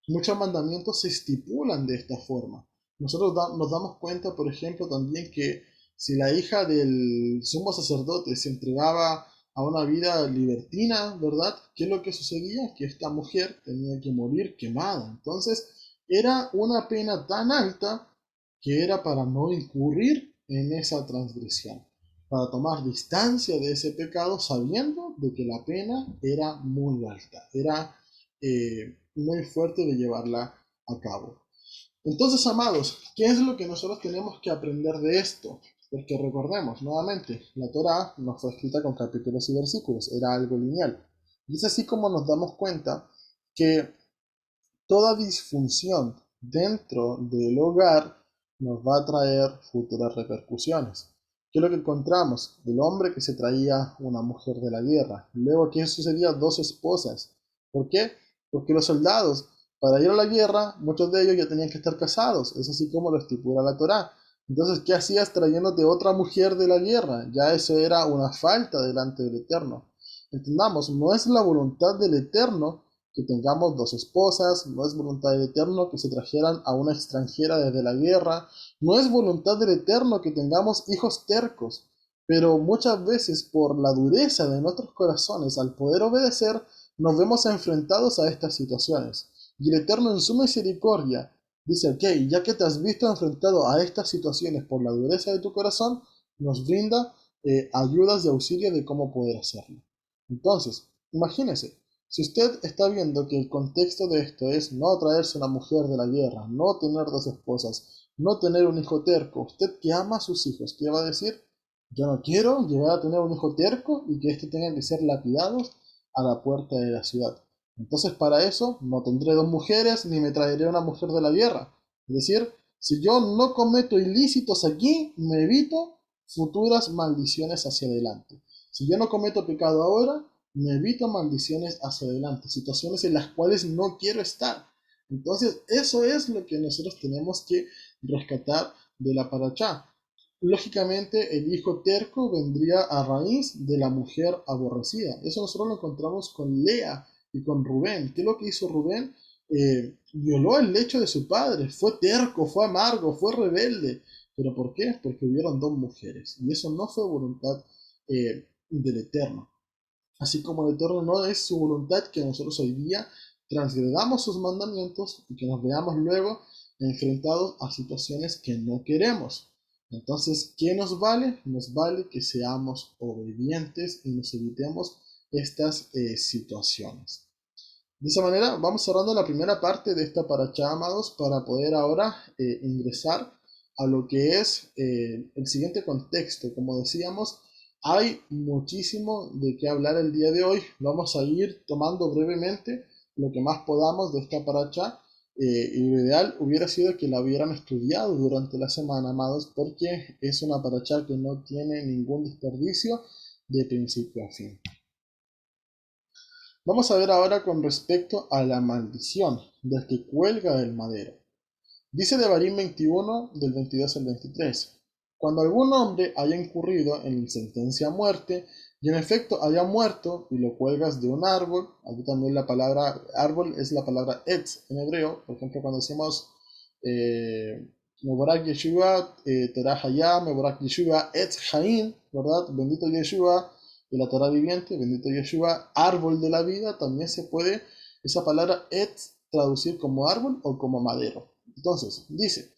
muchos mandamientos se estipulan de esta forma. Nosotros nos damos cuenta, por ejemplo, también que si la hija del sumo sacerdote se entregaba a una vida libertina, ¿verdad? ¿Qué es lo que sucedía? Que esta mujer tenía que morir quemada. Entonces, era una pena tan alta que era para no incurrir en esa transgresión, para tomar distancia de ese pecado sabiendo de que la pena era muy alta, era muy fuerte de llevarla a cabo. Entonces, amados, ¿qué es lo que nosotros tenemos que aprender de esto? Porque recordemos, nuevamente, la Torá no fue escrita con capítulos y versículos, era algo lineal. Y es así como nos damos cuenta que toda disfunción dentro del hogar nos va a traer futuras repercusiones. ¿Qué es lo que encontramos? El hombre que se traía una mujer de la guerra. Luego, ¿qué sucedía? Dos esposas. ¿Por qué? Porque los soldados, para ir a la guerra, muchos de ellos ya tenían que estar casados. Es así como lo estipula la Torá. Entonces, ¿qué hacías trayéndote otra mujer de la guerra? Ya eso era una falta delante del Eterno. Entendamos, no es la voluntad del Eterno que tengamos dos esposas, no es voluntad del Eterno que se trajeran a una extranjera desde la guerra, no es voluntad del Eterno que tengamos hijos tercos, pero muchas veces por la dureza de nuestros corazones al poder obedecer, nos vemos enfrentados a estas situaciones. Y el Eterno en su misericordia dice, ok, ya que te has visto enfrentado a estas situaciones por la dureza de tu corazón, nos brinda ayudas y auxilio de cómo poder hacerlo. Entonces, imagínese, si usted está viendo que el contexto de esto es no traerse una mujer de la guerra, no tener dos esposas, no tener un hijo terco, usted que ama a sus hijos, ¿qué va a decir? Yo no quiero llegar a tener un hijo terco y que éste tenga que ser lapidado a la puerta de la ciudad. Entonces para eso no tendré dos mujeres ni me traeré una mujer de la guerra. Es decir, si yo no cometo ilícitos aquí, me evito futuras maldiciones hacia adelante. Si yo no cometo pecado ahora, me evito maldiciones hacia adelante, situaciones en las cuales no quiero estar. Entonces, eso es lo que nosotros tenemos que rescatar de la paracha. Lógicamente, el hijo terco vendría a raíz de la mujer aborrecida. Eso nosotros lo encontramos con Lea y con Rubén. ¿Qué es lo que hizo Rubén? Violó el lecho de su padre, fue terco, fue amargo, fue rebelde. ¿Pero por qué? Porque hubieron dos mujeres. Y eso no fue voluntad del Eterno. Así como el Eterno no es su voluntad que nosotros hoy día transgredamos sus mandamientos y que nos veamos luego enfrentados a situaciones que no queremos. Entonces, ¿qué nos vale? Nos vale que seamos obedientes y nos evitemos estas situaciones. De esa manera, vamos cerrando la primera parte de esta paracha, amados, para poder ahora ingresar a lo que es el siguiente contexto. Como decíamos, hay muchísimo de qué hablar el día de hoy. Vamos a ir tomando brevemente lo que más podamos de esta paracha. Y lo ideal hubiera sido que la hubieran estudiado durante la semana, amados, porque es una paracha que no tiene ningún desperdicio de principio a fin. Vamos a ver ahora con respecto a la maldición del que cuelga del madero. Dice Devarim 21, del 22 al 23. Cuando algún hombre haya incurrido en sentencia a muerte, y en efecto haya muerto, y lo cuelgas de un árbol, aquí también la palabra árbol es la palabra etz en hebreo, por ejemplo cuando decimos Mevorak Yeshua, Terah Hayah, Mevorak Yeshua, Etz Haim, ¿verdad? Bendito Yeshua, de la Torah viviente, bendito Yeshua, árbol de la vida, también se puede esa palabra etz traducir como árbol o como madero. Entonces, dice,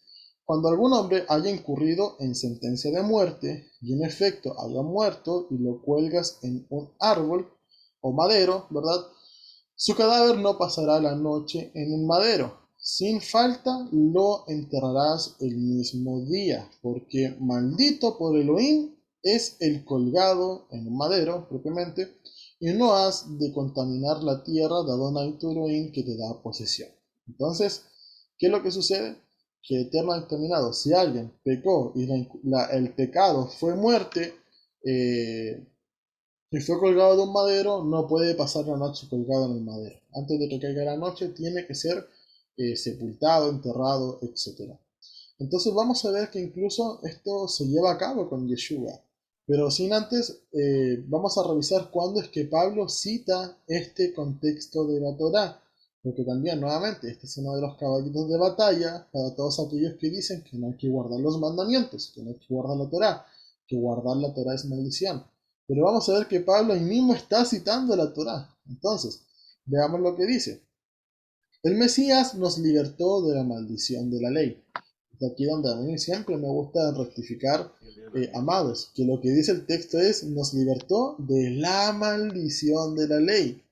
cuando algún hombre haya incurrido en sentencia de muerte y en efecto haya muerto y lo cuelgas en un árbol o madero, ¿verdad? Su cadáver no pasará la noche en el madero. Sin falta lo enterrarás el mismo día, porque maldito por Elohim es el colgado en el madero propiamente, y no has de contaminar la tierra de Adonai tu Elohim que te da posesión. Entonces, ¿qué es lo que sucede? Que eterno determinado, si alguien pecó y el pecado fue muerte, si fue colgado de un madero, no puede pasar la noche colgado en el madero. Antes de que caiga la noche, tiene que ser sepultado, enterrado, etc. Entonces vamos a ver que incluso esto se lleva a cabo con Yeshua. Pero sin antes, vamos a revisar cuándo es que Pablo cita este contexto de la Torá. Porque también, nuevamente, este es uno de los caballitos de batalla para todos aquellos que dicen que no hay que guardar los mandamientos, que no hay que guardar la Torá, que guardar la Torá es maldición. Pero vamos a ver que Pablo ahí mismo está citando la Torá. Entonces, veamos lo que dice. El Mesías nos libertó de la maldición de la ley. Es aquí donde a mí siempre me gusta rectificar, amados, que lo que dice el texto es, nos libertó de la maldición de la ley.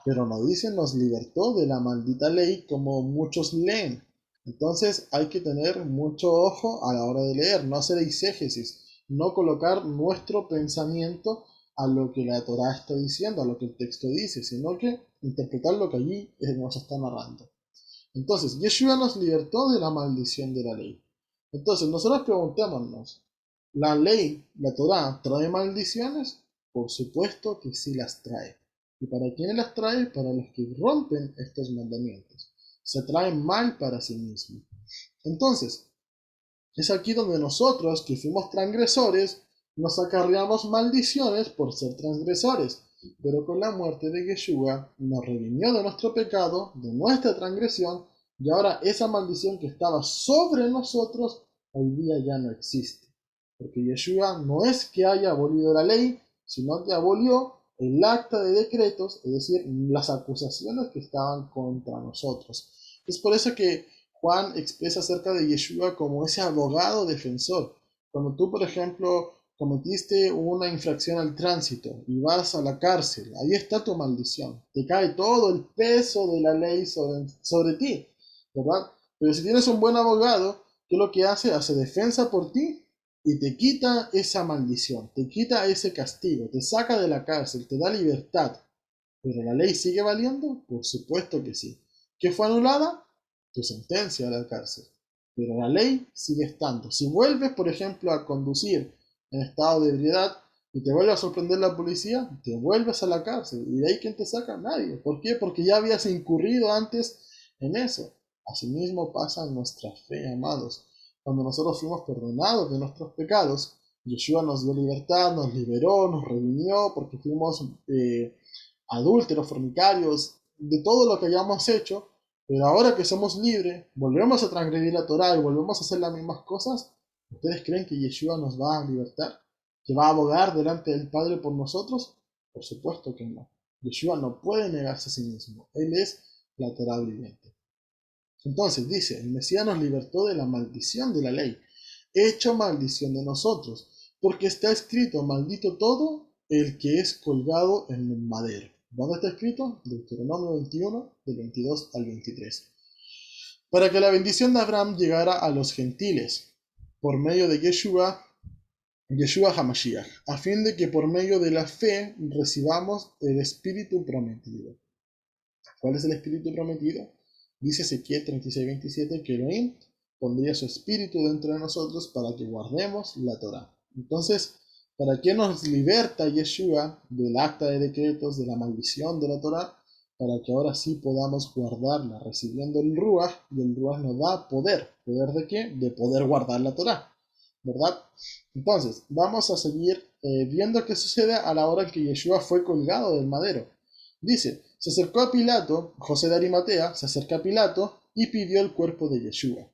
Pero no dice nos libertó de la maldita ley como muchos leen. Entonces hay que tener mucho ojo a la hora de leer, no hacer exégesis, no colocar nuestro pensamiento a lo que la Torah está diciendo, a lo que el texto dice, sino que interpretar lo que allí nos está narrando. Entonces, Yeshua nos libertó de la maldición de la ley. Entonces, nosotros preguntémonos, ¿la ley, la Torah, trae maldiciones? Por supuesto que sí las trae. ¿Y para quiénes las trae? Para los que rompen estos mandamientos. Se traen mal para sí mismos. Entonces, es aquí donde nosotros, que fuimos transgresores, nos acarreamos maldiciones por ser transgresores. Pero con la muerte de Yeshua nos redimió de nuestro pecado, de nuestra transgresión, y ahora esa maldición que estaba sobre nosotros, hoy día ya no existe. Porque Yeshua no es que haya abolido la ley, sino que abolió el acta de decretos, es decir, las acusaciones que estaban contra nosotros. Es por eso que Juan expresa acerca de Yeshua como ese abogado defensor. Cuando tú, por ejemplo, cometiste una infracción al tránsito y vas a la cárcel, ahí está tu maldición. Te cae todo el peso de la ley sobre ti, ¿verdad? Pero si tienes un buen abogado, ¿qué es lo que hace? Hace defensa por ti y te quita esa maldición, te quita ese castigo, te saca de la cárcel, te da libertad. ¿Pero la ley sigue valiendo? Por supuesto que sí. ¿Qué fue anulada? Tu sentencia a la cárcel. Pero la ley sigue estando. Si vuelves, por ejemplo, a conducir en estado de ebriedad y te vuelve a sorprender la policía, te vuelves a la cárcel. ¿Y de ahí quién te saca? Nadie. ¿Por qué? Porque ya habías incurrido antes en eso. Asimismo pasa en nuestra fe, amados. Cuando nosotros fuimos perdonados de nuestros pecados, Yeshua nos dio libertad, nos liberó, nos redimió, porque fuimos adúlteros, fornicarios, de todo lo que hayamos hecho, pero ahora que somos libres, volvemos a transgredir la Torah y volvemos a hacer las mismas cosas. ¿Ustedes creen que Yeshua nos va a libertar? ¿Que va a abogar delante del Padre por nosotros? Por supuesto que no. Yeshua no puede negarse a sí mismo. Él es la Torah viviente. Entonces dice, el Mesías nos libertó de la maldición de la ley, hecho maldición de nosotros, porque está escrito, maldito todo el que es colgado en el madero. ¿Dónde está escrito? Deuteronomio 21, del 22 al 23. Para que la bendición de Abraham llegara a los gentiles, por medio de Yeshua HaMashiach, a fin de que por medio de la fe recibamos el Espíritu prometido. ¿Cuál es el Espíritu prometido? Dice Ezequiel 36:27 que Elohim pondría su Espíritu dentro de nosotros para que guardemos la Torah. Entonces, ¿para qué nos liberta Yeshua del acta de decretos, de la maldición de la Torah? Para que ahora sí podamos guardarla, recibiendo el Ruach, y el Ruach nos da poder. ¿Poder de qué? De poder guardar la Torah, ¿verdad? Entonces, vamos a seguir viendo qué sucede a la hora en que Yeshua fue colgado del madero. Dice, se acercó a Pilato, José de Arimatea, se acerca a Pilato y pidió el cuerpo de Yeshua.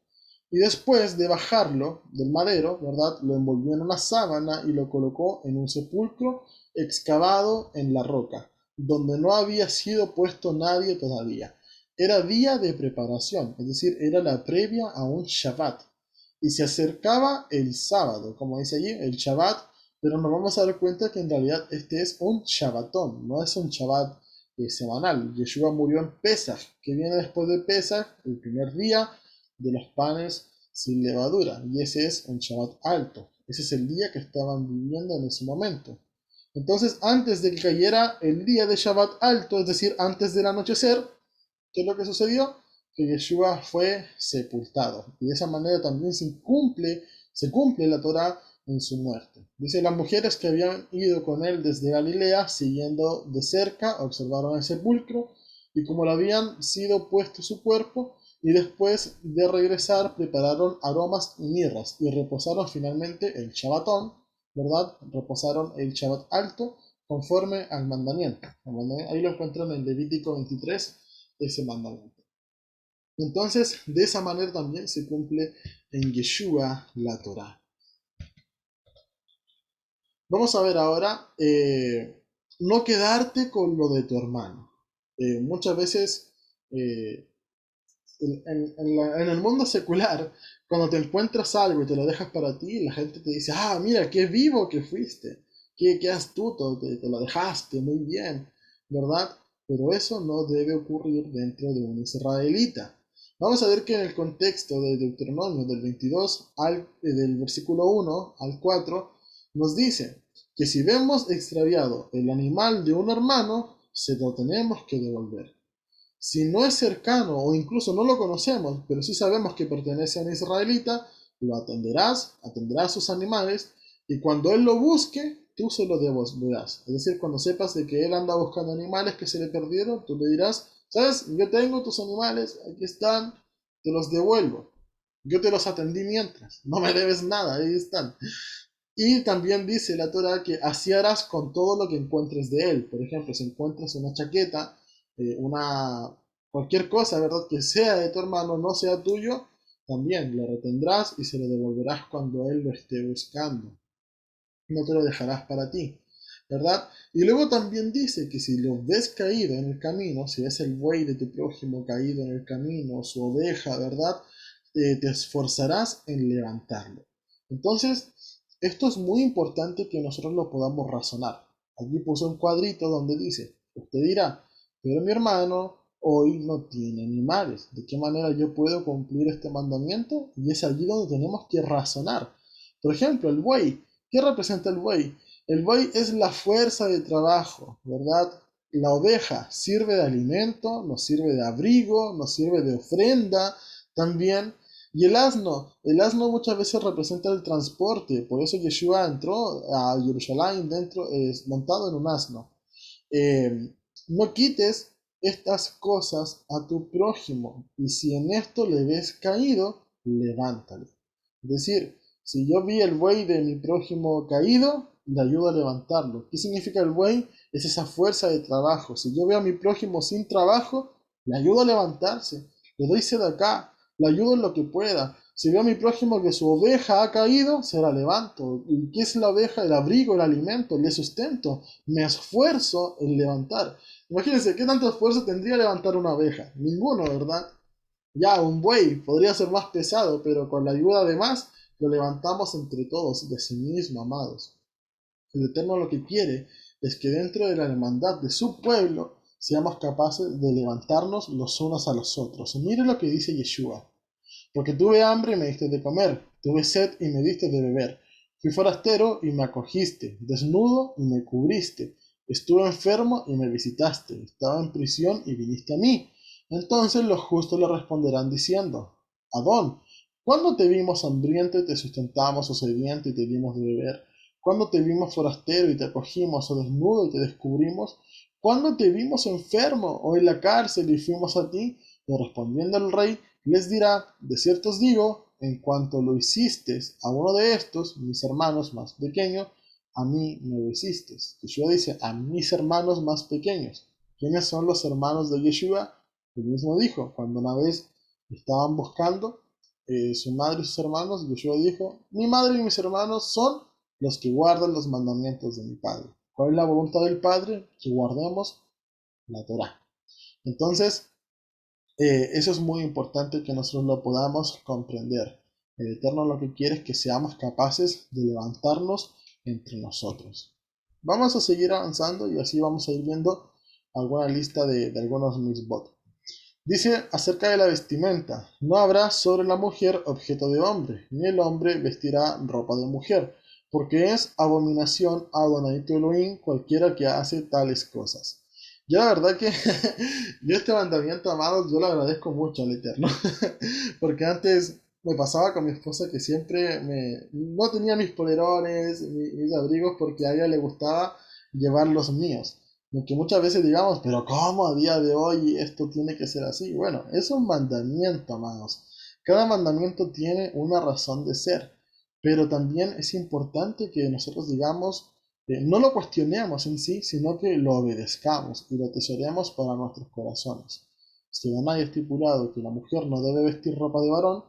Y después de bajarlo del madero, ¿verdad? Lo envolvió en una sábana y lo colocó en un sepulcro excavado en la roca, donde no había sido puesto nadie todavía. Era día de preparación, es decir, era la previa a un Shabbat. Y se acercaba el sábado, como dice allí, el Shabbat, pero nos vamos a dar cuenta que en realidad este es un Shabbatón, no es un Shabbat semanal. Yeshua murió en Pesaj. ¿Qué viene después de Pesaj? El primer día de los panes sin levadura. Y ese es un Shabbat alto. Ese es el día que estaban viviendo en ese momento. Entonces, antes de que cayera el día de Shabbat alto, es decir, antes del anochecer, ¿qué es lo que sucedió? Que Yeshua fue sepultado. Y de esa manera también se cumple la Torá en su muerte. Dice, las mujeres que habían ido con él desde Galilea, siguiendo de cerca, observaron el sepulcro, y como le habían sido puesto su cuerpo, y después de regresar prepararon aromas y mirras, y reposaron finalmente el Shabbatón, ¿verdad? Reposaron el Shabbat alto, conforme al mandamiento. Ahí lo encuentran en Levítico 23, ese mandamiento. Entonces, de esa manera también se cumple en Yeshua la Torá. Vamos a ver ahora, no quedarte con lo de tu hermano. Muchas veces en el mundo secular, cuando te encuentras algo y te lo dejas para ti, la gente te dice, ah, mira, qué vivo que fuiste, qué astuto, te lo dejaste, muy bien, ¿verdad? Pero eso no debe ocurrir dentro de un israelita. Vamos a ver que en el contexto de Deuteronomio del 22 del versículo 1 al 4 nos dice que si vemos extraviado el animal de un hermano, se lo tenemos que devolver. Si no es cercano o incluso no lo conocemos, pero sí sabemos que pertenece a un israelita, lo atenderás sus animales, y cuando él lo busque, tú se lo devolverás. Es decir, cuando sepas de que él anda buscando animales que se le perdieron, tú le dirás, ¿sabes? Yo tengo tus animales, aquí están, te los devuelvo. Yo te los atendí mientras, no me debes nada, ahí están. Y también dice la Torah que así harás con todo lo que encuentres de él. Por ejemplo, si encuentras una chaqueta, cualquier cosa, ¿verdad? Que sea de tu hermano, no sea tuyo, también lo retendrás y se lo devolverás cuando él lo esté buscando. No te lo dejarás para ti, ¿verdad? Y luego también dice que si lo ves caído en el camino, si ves el buey de tu prójimo caído en el camino, su oveja, ¿verdad? Te esforzarás en levantarlo. Entonces, esto es muy importante que nosotros lo podamos razonar. Aquí puso un cuadrito donde dice, usted dirá, pero mi hermano hoy no tiene animales. ¿De qué manera yo puedo cumplir este mandamiento? Y es allí donde tenemos que razonar. Por ejemplo, el buey. ¿Qué representa el buey? El buey es la fuerza de trabajo, ¿verdad? La oveja sirve de alimento, nos sirve de abrigo, nos sirve de ofrenda también. Y el asno muchas veces representa el transporte, por eso Yeshua entró a Jerusalén montado en un asno. No quites estas cosas a tu prójimo, y si en esto le ves caído, levántale. Es decir, si yo vi el buey de mi prójimo caído, le ayudo a levantarlo. ¿Qué significa el buey? Es esa fuerza de trabajo. Si yo veo a mi prójimo sin trabajo, le ayudo a levantarse. Le doy acá, le ayudo en lo que pueda. Si veo a mi prójimo que su oveja ha caído, se la levanto. ¿Y qué es la oveja? El abrigo, el alimento, el sustento. Me esfuerzo en levantar. Imagínense, ¿qué tanto esfuerzo tendría levantar una oveja? Ninguno, ¿verdad? Ya, un buey podría ser más pesado, pero con la ayuda de más, lo levantamos entre todos, de sí mismo, amados. El Eterno lo que quiere es que dentro de la hermandad de su pueblo seamos capaces de levantarnos los unos a los otros. Mire lo que dice Yeshua. Porque tuve hambre y me diste de comer, tuve sed y me diste de beber. Fui forastero y me acogiste, desnudo y me cubriste. Estuve enfermo y me visitaste, estaba en prisión y viniste a mí. Entonces los justos le responderán diciendo, Adón, ¿cuándo te vimos hambriento y te sustentamos, o sediento y te dimos de beber? ¿Cuándo te vimos forastero y te acogimos, o desnudo y te descubrimos? ¿Cuándo te vimos enfermo o en la cárcel y fuimos a ti? Y respondiendo el rey, les dirá, de cierto os digo, en cuanto lo hiciste a uno de estos, mis hermanos más pequeños, a mí me lo hiciste. Yeshua dice, a mis hermanos más pequeños. ¿Quiénes son los hermanos de Yeshua? Él mismo dijo, cuando una vez estaban buscando su madre y sus hermanos, Yeshua dijo, mi madre y mis hermanos son los que guardan los mandamientos de mi Padre. ¿Cuál es la voluntad del Padre? Que guardemos la Torah. Entonces, eso es muy importante que nosotros lo podamos comprender. El Eterno lo que quiere es que seamos capaces de levantarnos entre nosotros. Vamos a seguir avanzando y así vamos a ir viendo alguna lista de algunos misbot. Dice acerca de la vestimenta: no habrá sobre la mujer objeto de hombre, ni el hombre vestirá ropa de mujer, porque es abominación a Adonai tu Elohim cualquiera que hace tales cosas. Yo la verdad que yo este mandamiento, amados, yo lo agradezco mucho al Eterno, porque antes me pasaba con mi esposa que siempre no tenía mis polerones, mis abrigos, porque a ella le gustaba llevar los míos. Aunque muchas veces digamos, pero ¿cómo a día de hoy esto tiene que ser así? Bueno, es un mandamiento, amados. Cada mandamiento tiene una razón de ser, pero también es importante que nosotros digamos, no lo cuestionemos en sí, sino que lo obedezcamos y lo atesoremos para nuestros corazones. Si Adonai ha estipulado que la mujer no debe vestir ropa de varón,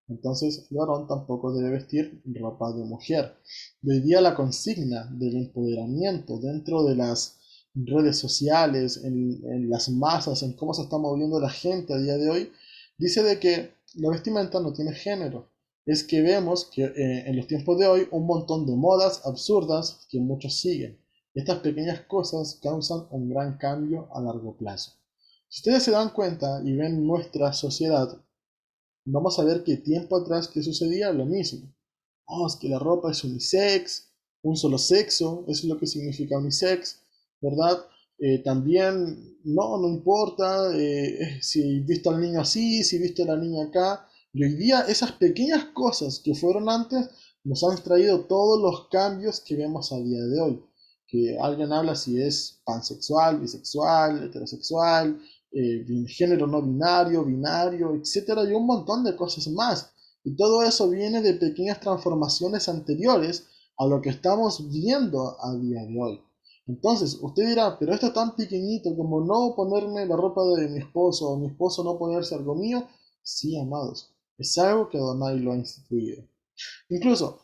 entonces el varón tampoco debe vestir ropa de mujer. De hoy día la consigna del empoderamiento dentro de las redes sociales, en las masas, en cómo se está moviendo la gente a día de hoy, dice de que la vestimenta no tiene género. Es que vemos que en los tiempos de hoy un montón de modas absurdas que muchos siguen. Estas pequeñas cosas causan un gran cambio a largo plazo. Si ustedes se dan cuenta y ven nuestra sociedad, vamos a ver que tiempo atrás que sucedía lo mismo. Oh, es que la ropa es unisex, un solo sexo, eso es lo que significa unisex, ¿verdad? También, no importa si visto al niño así, si visto a la niña acá. Y hoy día esas pequeñas cosas que fueron antes nos han traído todos los cambios que vemos a día de hoy. Que alguien habla si es pansexual, bisexual, heterosexual, género no binario, binario, etcétera, y un montón de cosas más. Y todo eso viene de pequeñas transformaciones anteriores a lo que estamos viendo a día de hoy. Entonces, usted dirá, pero esto es tan pequeñito como no ponerme la ropa de mi esposo o mi esposo no ponerse algo mío. Sí, amados, es algo que Adonai lo ha instituido. Incluso,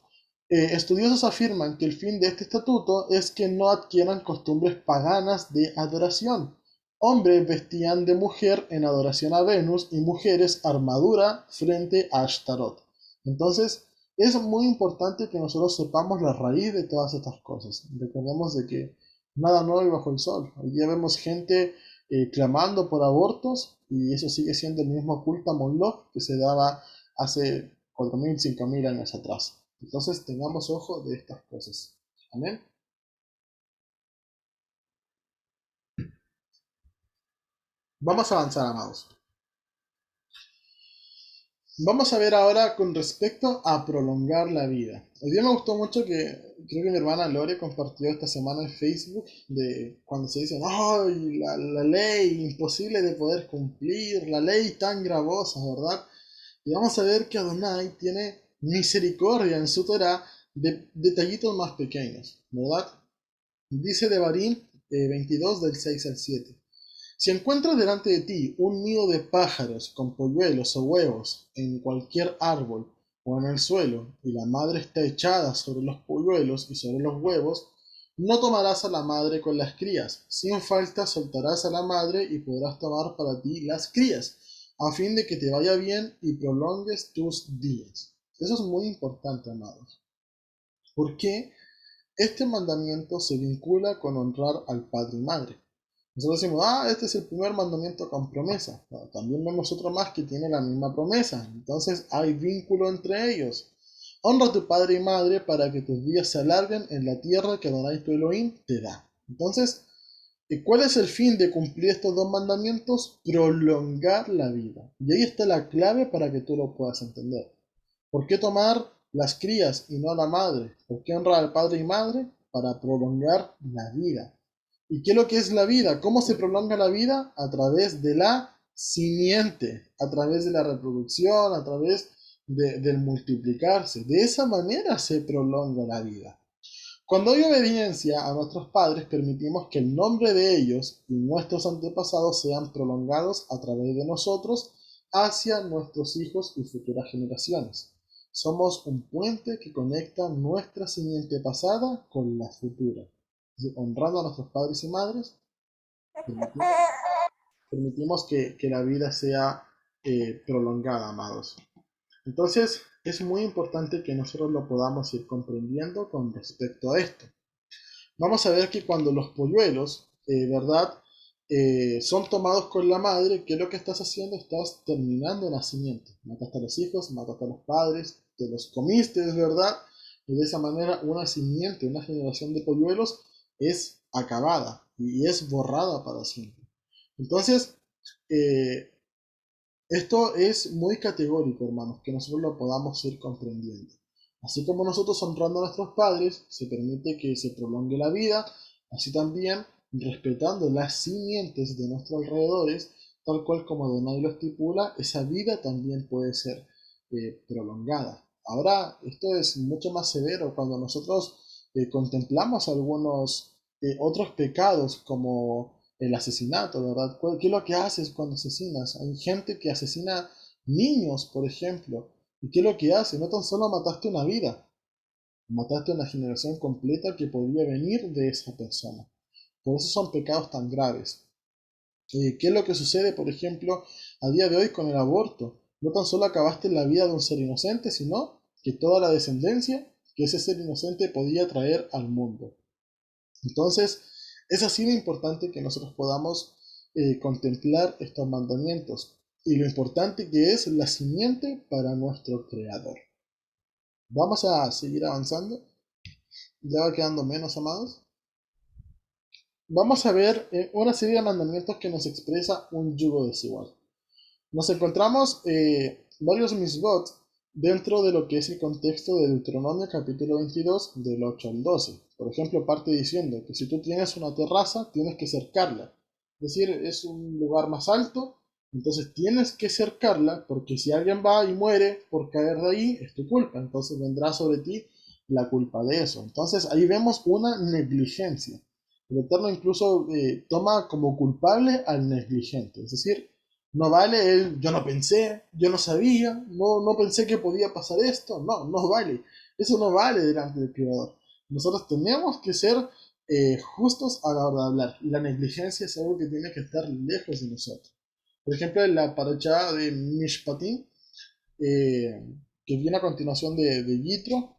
estudiosos afirman que el fin de este estatuto es que no adquieran costumbres paganas de adoración. Hombres vestían de mujer en adoración a Venus y mujeres armadura frente a Ashtarot. Entonces, es muy importante que nosotros sepamos la raíz de todas estas cosas. Recordemos de que nada nuevo hay bajo el sol. Hoy día vemos gente clamando por abortos y eso sigue siendo el mismo culto a Moloch que se daba hace 4.000, 5.000 años atrás. Entonces tengamos ojo de estas cosas. Amén. Vamos a avanzar, amados. Vamos a ver ahora con respecto a prolongar la vida. Hoy día me gustó mucho que creo que mi hermana Lore compartió esta semana en Facebook de cuando se dice, no, la ley imposible de poder cumplir, la ley tan gravosa, ¿verdad? Y vamos a ver que Adonai tiene misericordia en su Torah de detallitos más pequeños, ¿verdad? Dice Devarim 22 del 6 al 7. Si encuentras delante de ti un nido de pájaros con polluelos o huevos en cualquier árbol o en el suelo, y la madre está echada sobre los polluelos y sobre los huevos, no tomarás a la madre con las crías. Sin falta soltarás a la madre y podrás tomar para ti las crías, a fin de que te vaya bien y prolongues tus días. Eso es muy importante, amados. ¿Por qué? Este mandamiento se vincula con honrar al padre y madre. Nosotros decimos, este es el primer mandamiento con promesa. Bueno, también vemos otro más que tiene la misma promesa. Entonces hay vínculo entre ellos. Honra a tu padre y madre para que tus días se alarguen en la tierra que Adonai tu Elohim te da. Entonces, ¿cuál es el fin de cumplir estos dos mandamientos? Prolongar la vida. Y ahí está la clave para que tú lo puedas entender. ¿Por qué tomar las crías y no a la madre? ¿Por qué honrar al padre y madre? Para prolongar la vida. ¿Y qué es lo que es la vida? ¿Cómo se prolonga la vida? A través de la simiente, a través de la reproducción, a través del multiplicarse. De esa manera se prolonga la vida. Cuando hay obediencia a nuestros padres, permitimos que el nombre de ellos y nuestros antepasados sean prolongados a través de nosotros hacia nuestros hijos y futuras generaciones. Somos un puente que conecta nuestra simiente pasada con la futura. Honrando a nuestros padres y madres, permitimos que la vida sea prolongada, amados. Entonces, es muy importante que nosotros lo podamos ir comprendiendo con respecto a esto. Vamos a ver que cuando los polluelos, ¿verdad? son tomados con la madre, ¿qué es lo que estás haciendo? Estás terminando el nacimiento. Mataste a los hijos, mataste a los padres, te los comiste, es verdad, y de esa manera una simiente, una generación de polluelos es acabada y es borrada para siempre. Entonces, eh, esto es muy categórico, hermanos, que nosotros lo podamos ir comprendiendo. Así como nosotros honrando a nuestros padres, se permite que se prolongue la vida, así también respetando las simientes de nuestros alrededores, tal cual como Donai lo estipula, esa vida también puede ser prolongada. Ahora, esto es mucho más severo cuando nosotros contemplamos algunos otros pecados como el asesinato, ¿verdad? ¿Qué es lo que haces cuando asesinas? Hay gente que asesina niños, por ejemplo. ¿Y qué es lo que hace? No tan solo mataste una vida, mataste una generación completa que podía venir de esa persona. Por eso son pecados tan graves. ¿Qué es lo que sucede, por ejemplo, a día de hoy con el aborto? No tan solo acabaste la vida de un ser inocente, sino que toda la descendencia que ese ser inocente podía traer al mundo. Entonces, es así de importante que nosotros podamos contemplar estos mandamientos y lo importante que es la simiente para nuestro Creador. Vamos a seguir avanzando, ya va quedando menos, amados. Vamos a ver una serie de mandamientos que nos expresa un yugo desigual. Nos encontramos varios misbot dentro de lo que es el contexto de Deuteronomio capítulo 22 del 8 al 12. Por ejemplo, parte diciendo que si tú tienes una terraza, tienes que cercarla. Es decir, es un lugar más alto, entonces tienes que cercarla porque si alguien va y muere por caer de ahí, es tu culpa. Entonces vendrá sobre ti la culpa de eso. Entonces ahí vemos una negligencia. El Eterno incluso toma como culpable al negligente. Es decir, no vale el yo no pensé, yo no sabía, no pensé que podía pasar esto. No, no vale. Eso no vale delante del Creador. Nosotros tenemos que ser justos a la hora de hablar. Y la negligencia es algo que tiene que estar lejos de nosotros. Por ejemplo, en la paracha de Mishpatim, eh, que viene a continuación de Yitro,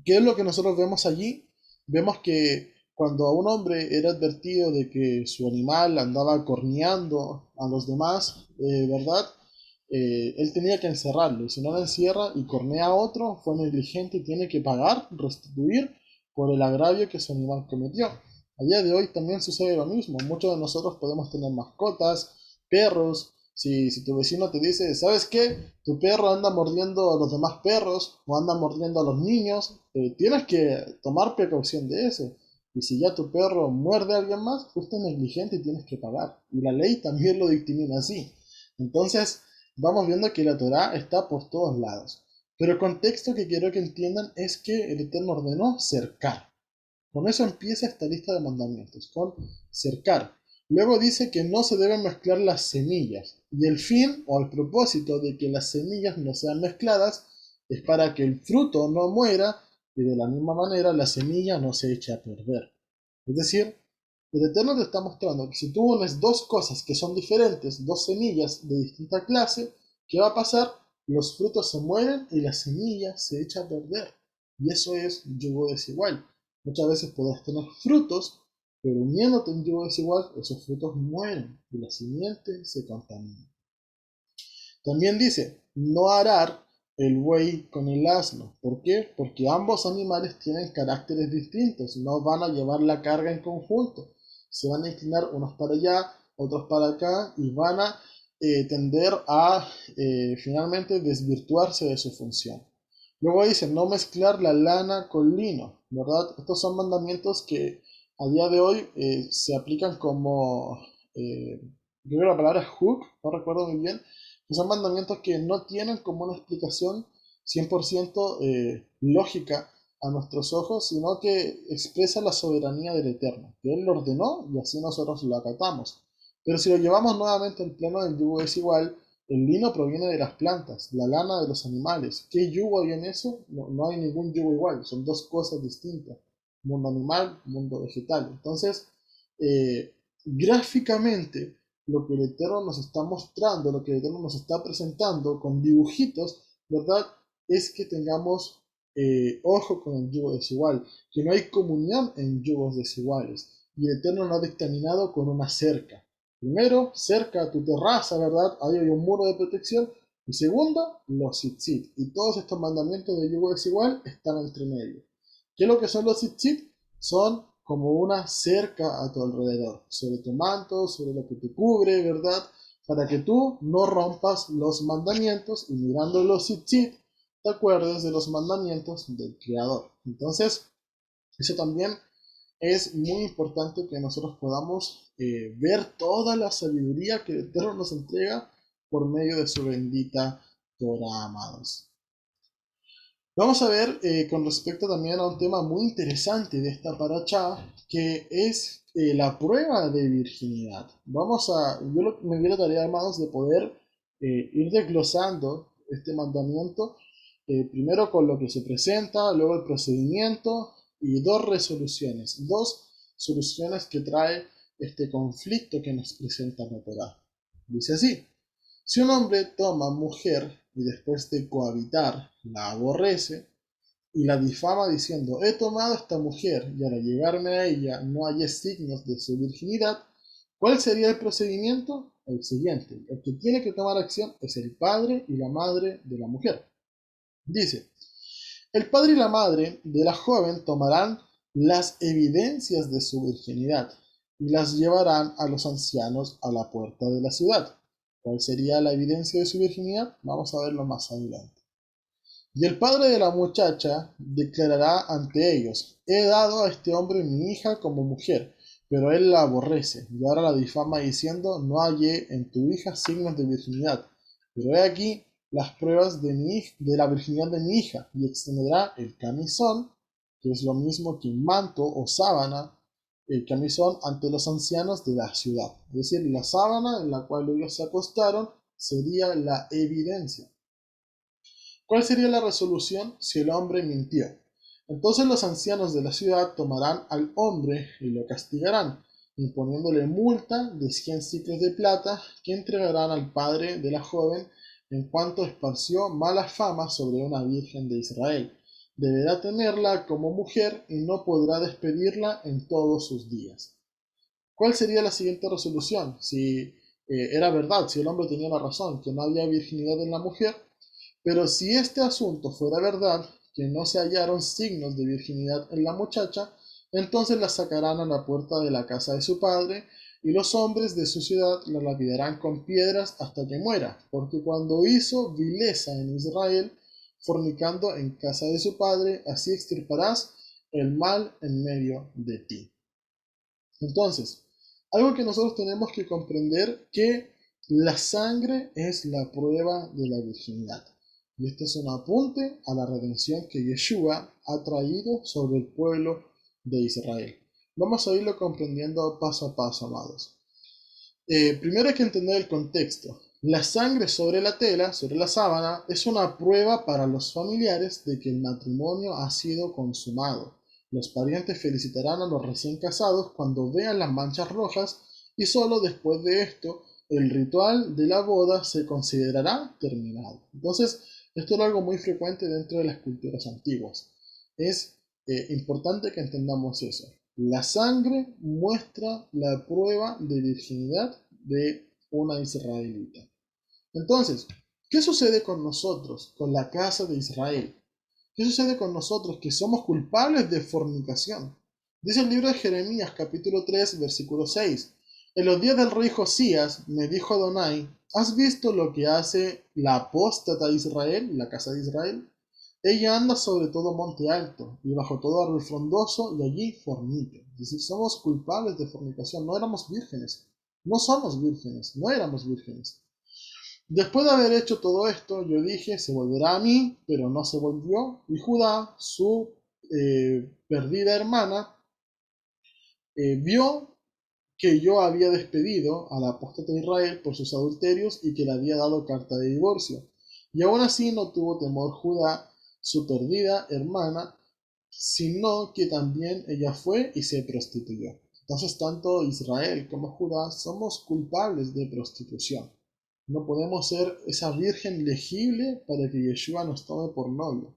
¿qué es lo que nosotros vemos allí? Vemos que cuando a un hombre era advertido de que su animal andaba corneando a los demás, ¿verdad? Él tenía que encerrarlo, y si no lo encierra y cornea a otro, fue negligente y tiene que pagar, restituir por el agravio que su animal cometió. A día de hoy también sucede lo mismo. Muchos de nosotros podemos tener mascotas, perros. Si tu vecino te dice, ¿sabes qué? Tu perro anda mordiendo a los demás perros o anda mordiendo a los niños, tienes que tomar precaución de eso. Y si ya tu perro muerde a alguien más, fuiste negligente y tienes que pagar. Y la ley también lo dictamina así. Entonces, vamos viendo que la Torá está por todos lados. Pero el contexto que quiero que entiendan es que el Eterno ordenó cercar. Con eso empieza esta lista de mandamientos, con cercar. Luego dice que no se deben mezclar las semillas. Y el fin o el propósito de que las semillas no sean mezcladas es para que el fruto no muera y de la misma manera la semilla no se eche a perder. Es decir, el Eterno te está mostrando que si tú unes dos cosas que son diferentes, dos semillas de distinta clase, ¿qué va a pasar? Los frutos se mueren y la semilla se echa a perder. Y eso es yugo desigual. Muchas veces podrás tener frutos, pero uniéndote en yugo desigual, esos frutos mueren y la simiente se contamina. También dice, no arar el buey con el asno. ¿Por qué? Porque ambos animales tienen caracteres distintos, no van a llevar la carga en conjunto. Se van a inclinar unos para allá, otros para acá y van a tender a finalmente desvirtuarse de su función. Luego dice, no mezclar la lana con lino, ¿verdad? Estos son mandamientos que a día de hoy se aplican como, creo que la palabra es hook, no recuerdo muy bien, que son mandamientos que no tienen como una explicación 100% lógica a nuestros ojos, sino que expresa la soberanía del Eterno, que Él lo ordenó y así nosotros lo acatamos. Pero si lo llevamos nuevamente al plano del yugo desigual, el lino proviene de las plantas, la lana de los animales. ¿Qué yugo hay en eso? No, no hay ningún yugo igual, son dos cosas distintas. Mundo animal, mundo vegetal. Entonces, gráficamente, lo que el Eterno nos está mostrando, lo que el Eterno nos está presentando con dibujitos, ¿verdad? Es que tengamos ojo con el yugo desigual, que no hay comunión en yugos desiguales. y el Eterno lo ha dictaminado con una cerca. Primero, cerca a tu terraza, ¿verdad? Ahí hay un muro de protección. Y segundo, los tzitzit. Y todos estos mandamientos de yugo desigual están entre medio. ¿Qué es lo que son los tzitzit? Son como una cerca a tu alrededor, sobre tu manto, sobre lo que te cubre, ¿verdad? Para que tú no rompas los mandamientos y mirando los tzitzit, te acuerdes de los mandamientos del Creador. Entonces, eso también es muy importante que nosotros podamos ver toda la sabiduría que el Eterno nos entrega por medio de su bendita Torah, amados. Vamos a ver con respecto también a un tema muy interesante de esta paracha, que es la prueba de virginidad. Me di la tarea, amados, de poder ir desglosando este mandamiento, primero con lo que se presenta, luego el procedimiento y dos soluciones que trae este conflicto que nos presenta la Torah. Dice así: si un hombre toma mujer y después de cohabitar la aborrece y la difama diciendo, he tomado a esta mujer y al llegarme a ella no hallé signos de su virginidad, ¿cuál sería el procedimiento? El siguiente: el que tiene que tomar acción es el padre y la madre de la mujer. Dice, el padre y la madre de la joven tomarán las evidencias de su virginidad y las llevarán a los ancianos a la puerta de la ciudad. ¿Cuál sería la evidencia de su virginidad? Vamos a verlo más adelante. Y el padre de la muchacha declarará ante ellos, he dado a este hombre mi hija como mujer, pero él la aborrece, y ahora la difama diciendo, no hallé en tu hija signos de virginidad, pero he aquí las pruebas de la virginidad de mi hija, y extenderá el camisón, que es lo mismo que manto o sábana, el camisón ante los ancianos de la ciudad. Es decir, la sábana en la cual ellos se acostaron sería la evidencia. ¿Cuál sería la resolución si el hombre mintió? Entonces los ancianos de la ciudad tomarán al hombre y lo castigarán, imponiéndole multa de 100 siclos de plata que entregarán al padre de la joven en cuanto esparció mala fama sobre una virgen de Israel. Deberá tenerla como mujer y no podrá despedirla en todos sus días. ¿Cuál sería la siguiente resolución? Si era verdad, si el hombre tenía la razón, que no había virginidad en la mujer, pero si este asunto fuera verdad, que no se hallaron signos de virginidad en la muchacha, entonces la sacarán a la puerta de la casa de su padre, y los hombres de su ciudad la lapidarán con piedras hasta que muera, porque cuando hizo vileza en Israel, fornicando en casa de su padre, así extirparás el mal en medio de ti. Entonces, algo que nosotros tenemos que comprender que la sangre es la prueba de la virginidad. Y este es un apunte a la redención que Yeshua ha traído sobre el pueblo de Israel. Vamos a irlo comprendiendo paso a paso, amados. Primero hay que entender el contexto. La sangre sobre la tela, sobre la sábana, es una prueba para los familiares de que el matrimonio ha sido consumado. Los parientes felicitarán a los recién casados cuando vean las manchas rojas y solo después de esto el ritual de la boda se considerará terminado. Entonces, esto es algo muy frecuente dentro de las culturas antiguas. Es importante que entendamos eso. La sangre muestra la prueba de virginidad de una israelita. Entonces, ¿qué sucede con nosotros, con la casa de Israel? ¿Qué sucede con nosotros que somos culpables de fornicación? Dice el libro de Jeremías capítulo 3 versículo 6. En los días del rey Josías me dijo Adonai, ¿has visto lo que hace la apóstata de Israel, la casa de Israel? Ella anda sobre todo monte alto y bajo todo árbol frondoso y allí fornica. Es decir, somos culpables de fornicación, no éramos vírgenes, no somos vírgenes, no éramos vírgenes. Después de haber hecho todo esto, yo dije, se volverá a mí, pero no se volvió. Y Judá, su perdida hermana, vio que yo había despedido a la apóstata de Israel por sus adulterios y que le había dado carta de divorcio. Y aún así no tuvo temor Judá, su perdida hermana, sino que también ella fue y se prostituyó. Entonces tanto Israel como Judá somos culpables de prostitución. No podemos ser esa virgen legible para que Yeshua nos tome por novio,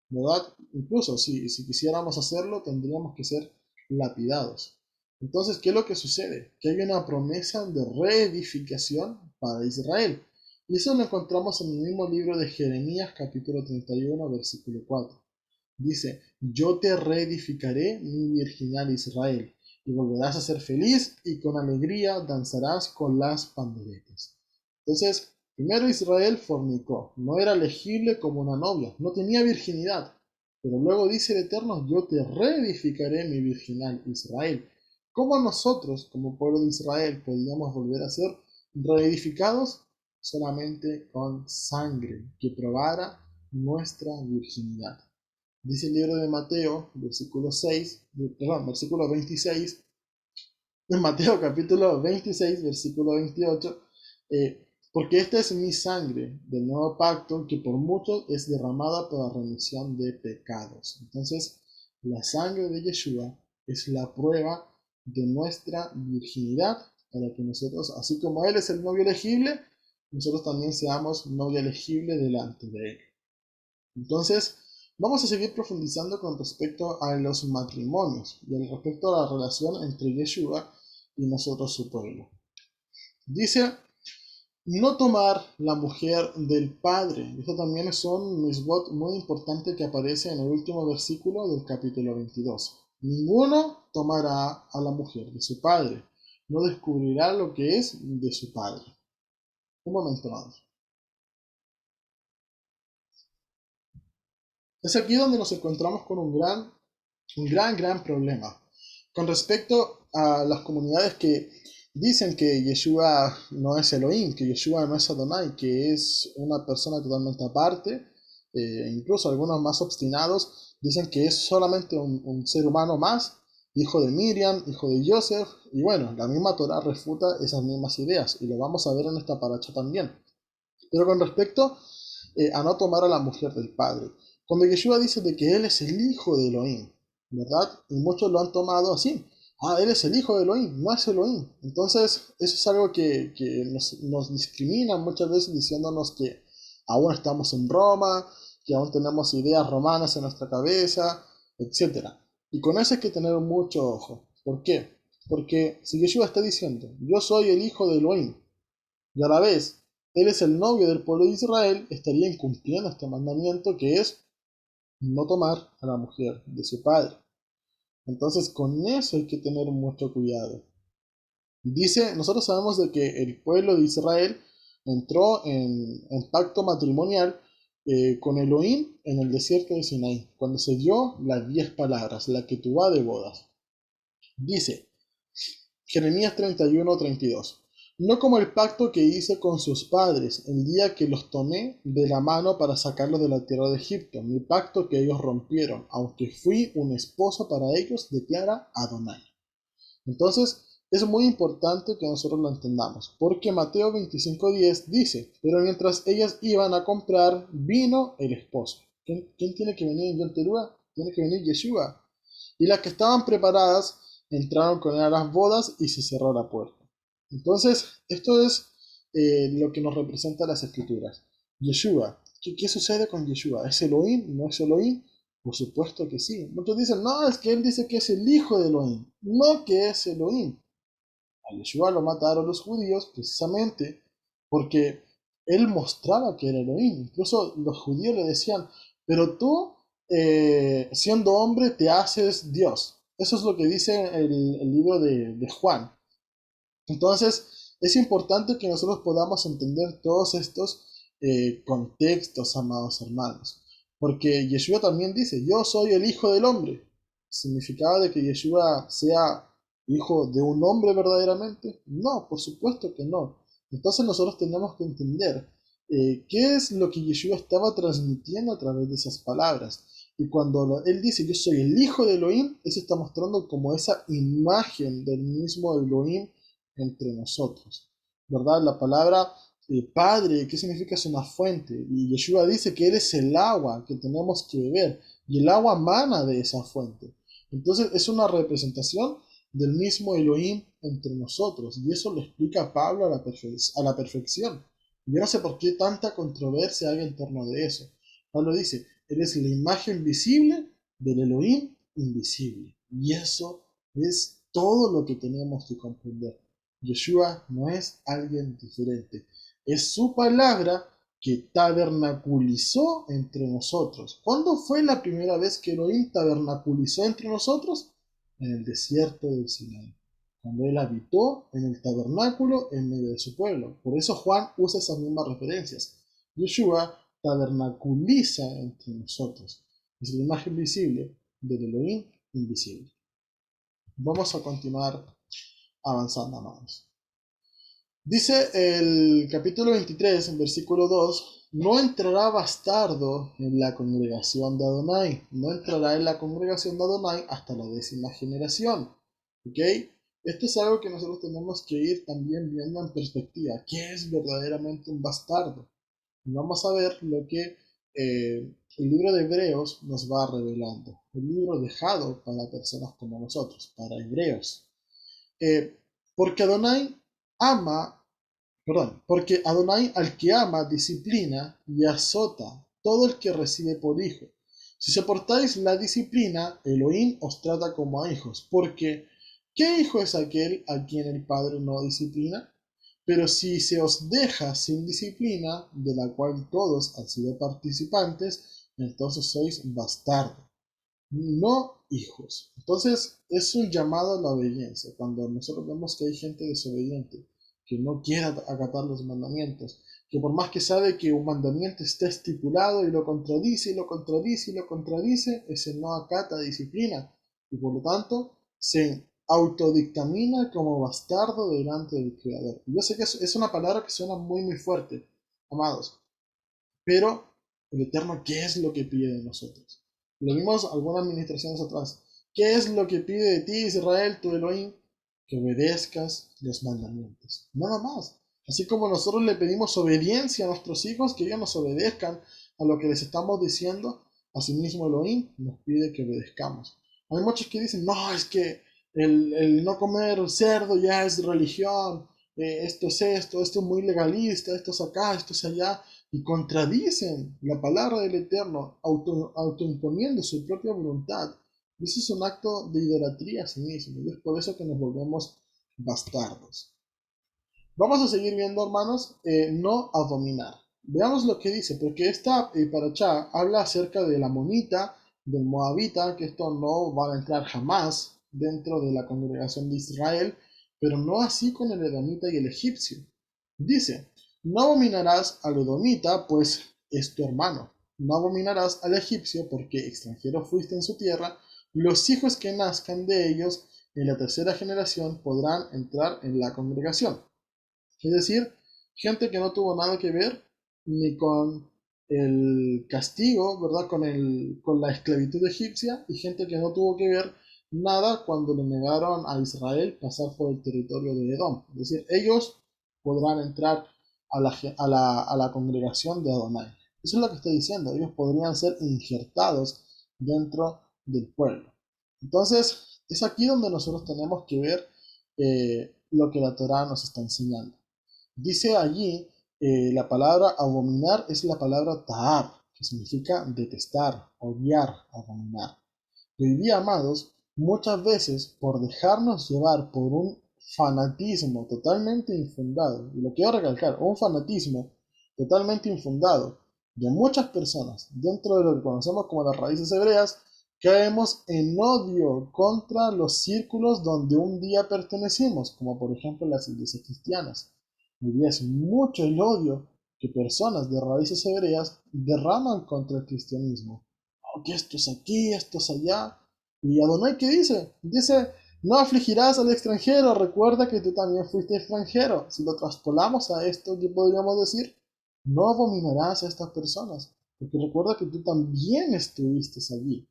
¿verdad? Incluso si quisiéramos hacerlo, tendríamos que ser lapidados. Entonces, ¿qué es lo que sucede? Que hay una promesa de reedificación para Israel. Y eso lo encontramos en el mismo libro de Jeremías, capítulo 31, versículo 4. Dice, yo te reedificaré mi virginal Israel, y volverás a ser feliz y con alegría danzarás con las panderetas. Entonces, primero Israel fornicó, no era elegible como una novia, no tenía virginidad. Pero luego dice el Eterno, yo te reedificaré mi virginal Israel. ¿Cómo nosotros, como pueblo de Israel, podíamos volver a ser reedificados? Solamente con sangre que probara nuestra virginidad. Dice el libro de Mateo, versículo 26, en Mateo capítulo 26, versículo 28, porque esta es mi sangre del nuevo pacto que por muchos es derramada para remisión de pecados. Entonces, la sangre de Yeshua es la prueba de nuestra virginidad para que nosotros, así como Él es el novio elegible, nosotros también seamos novio elegible delante de Él. Entonces, vamos a seguir profundizando con respecto a los matrimonios y al respecto a la relación entre Yeshua y nosotros su pueblo. Dice, no tomar la mujer del padre. Esto también es un misbot muy importante que aparece en el último versículo del capítulo 22. Ninguno tomará a la mujer de su padre. No descubrirá lo que es de su padre. Un momento más. Es aquí donde nos encontramos con un gran problema. Con respecto a las comunidades que dicen que Yeshua no es Elohim, que Yeshua no es Adonai, que es una persona totalmente aparte, incluso algunos más obstinados dicen que es solamente un ser humano más, hijo de Miriam, hijo de Joseph, y bueno, la misma Torah refuta esas mismas ideas, y lo vamos a ver en esta paracha también. Pero con respecto a no tomar a la mujer del padre. Cuando Yeshua dice de que él es el hijo de Elohim, ¿verdad? Y muchos lo han tomado así. Ah, él es el hijo de Elohim, no es Elohim. Entonces, eso es algo que nos discrimina muchas veces diciéndonos que aún estamos en Roma, que aún tenemos ideas romanas en nuestra cabeza, etc. Y con eso hay que tener mucho ojo. ¿Por qué? Porque si Yeshua está diciendo, yo soy el hijo de Elohim, y a la vez él es el novio del pueblo de Israel, estaría incumpliendo este mandamiento que es no tomar a la mujer de su padre. Entonces con eso hay que tener mucho cuidado. Dice, nosotros sabemos de que el pueblo de Israel entró en pacto matrimonial con Elohim en el desierto de Sinaí, cuando se dio las 10 palabras, la que tuvo de bodas. Dice, Jeremías 31:32. No como el pacto que hice con sus padres el día que los tomé de la mano para sacarlos de la tierra de Egipto, mi pacto que ellos rompieron, aunque fui un esposo para ellos, declara Adonai. Entonces, es muy importante que nosotros lo entendamos, porque Mateo 25:10 dice, pero mientras ellas iban a comprar, vino el esposo. ¿Quién tiene que venir en Yom Teruah? Tiene que venir Yeshua. Y las que estaban preparadas entraron con él a las bodas y se cerró la puerta. Entonces, esto es lo que nos representa las escrituras. Yeshua. ¿Qué sucede con Yeshua? ¿Es Elohim? ¿No es Elohim? Por supuesto que sí. Muchos dicen, no, es que él dice que es el hijo de Elohim. No que es Elohim. A Yeshua lo mataron los judíos precisamente porque él mostraba que era Elohim. Incluso los judíos le decían, pero tú, siendo hombre, te haces Dios. Eso es lo que dice el libro de Juan. Entonces, es importante que nosotros podamos entender todos estos contextos, amados hermanos. Porque Yeshua también dice, yo soy el Hijo del Hombre. ¿Significaba de que Yeshua sea hijo de un hombre verdaderamente? No, por supuesto que no. Entonces nosotros tenemos que entender qué es lo que Yeshua estaba transmitiendo a través de esas palabras. Y cuando él dice, yo soy el Hijo de Elohim, eso está mostrando como esa imagen del mismo Elohim entre nosotros, ¿verdad? La palabra Padre, ¿qué significa? Es una fuente. Y Yeshua dice que Él es el agua que tenemos que beber. Y el agua mana de esa fuente. Entonces es una representación del mismo Elohim entre nosotros. Y eso lo explica Pablo a la perfección. Yo no sé por qué tanta controversia hay en torno de eso. Pablo dice, eres la imagen visible del Elohim invisible. Y eso es todo lo que tenemos que comprender. Yeshua no es alguien diferente. Es su palabra que tabernaculizó entre nosotros. ¿Cuándo fue la primera vez que Elohim tabernaculizó entre nosotros? En el desierto del Sinaí, cuando él habitó en el tabernáculo en medio de su pueblo. Por eso Juan usa esas mismas referencias. Yeshua tabernaculiza entre nosotros. Es la imagen visible del Elohim invisible. Vamos a continuar avanzando, amados. Dice el capítulo 23, en versículo 2, no entrará bastardo en la congregación de Adonai, no entrará en la congregación de Adonai hasta la 10ª generación. ¿Ok? Esto es algo que nosotros tenemos que ir también viendo en perspectiva. ¿Qué es verdaderamente un bastardo? Vamos a ver lo que el libro de Hebreos nos va revelando. Un libro dejado para personas como nosotros, para hebreos. Porque Adonai ama, porque Adonai al que ama disciplina y azota todo el que recibe por hijo. Si soportáis la disciplina, Elohim os trata como a hijos, porque ¿qué hijo es aquel a quien el Padre no disciplina? Pero si se os deja sin disciplina, de la cual todos han sido participantes, entonces sois bastardos, no hijos. Entonces es un llamado a la obediencia. Cuando nosotros vemos que hay gente desobediente, que no quiere acatar los mandamientos, que por más que sabe que un mandamiento está estipulado y lo contradice y lo contradice y lo contradice, ese no acata disciplina y por lo tanto se autodictamina como bastardo delante del Creador. Y yo sé que es una palabra que suena muy muy fuerte, amados, pero el Eterno, ¿qué es lo que pide de nosotros? Lo vimos algunas administraciones atrás. ¿Qué es lo que pide de ti, Israel, tu Elohim? Que obedezcas los mandamientos. Nada más. Así como nosotros le pedimos obediencia a nuestros hijos, que ellos nos obedezcan a lo que les estamos diciendo, asimismo Elohim nos pide que obedezcamos. Hay muchos que dicen, no, es que el no comer cerdo ya es religión, esto es esto es muy legalista, esto es acá, esto es allá, y contradicen la palabra del Eterno, autoimponiendo su propia voluntad. Y eso es un acto de idolatría a sí mismo, y es por eso que nos volvemos bastardos. Vamos a seguir viendo, hermanos, no abominar. Veamos lo que dice, porque esta paracha habla acerca de la monita, del moabita, que esto no va a entrar jamás dentro de la congregación de Israel, pero no así con el edomita y el egipcio. Dice, no abominarás al edomita, pues es tu hermano. No abominarás al egipcio, porque extranjero fuiste en su tierra. Los hijos que nazcan de ellos en la 3ª generación podrán entrar en la congregación. Es decir, gente que no tuvo nada que ver ni con el castigo, ¿verdad? Con la esclavitud egipcia, y gente que no tuvo que ver nada cuando le negaron a Israel pasar por el territorio de Edom. Es decir, ellos podrán entrar a la congregación de Adonai. Eso es lo que está diciendo. Ellos podrían ser injertados dentro del pueblo. Entonces, es aquí donde nosotros tenemos que ver lo que la Torá nos está enseñando. Dice allí, la palabra abominar es la palabra ta'ar, que significa detestar, odiar, abominar. Y hoy día, amados, muchas veces por dejarnos llevar por un fanatismo totalmente infundado, y lo quiero recalcar, un fanatismo totalmente infundado de muchas personas dentro de lo que conocemos como las raíces hebreas, caemos en odio contra los círculos donde un día pertenecimos, como por ejemplo las iglesias cristianas. Hoy día es mucho el odio que personas de raíces hebreas derraman contra el cristianismo. Oh, que esto es aquí, esto es allá. ¿Y Adonai qué dice? Dice, no afligirás al extranjero, recuerda que tú también fuiste extranjero. Si lo traspolamos a esto, ¿qué podríamos decir? No abominarás a estas personas, porque recuerda que tú también estuviste allí.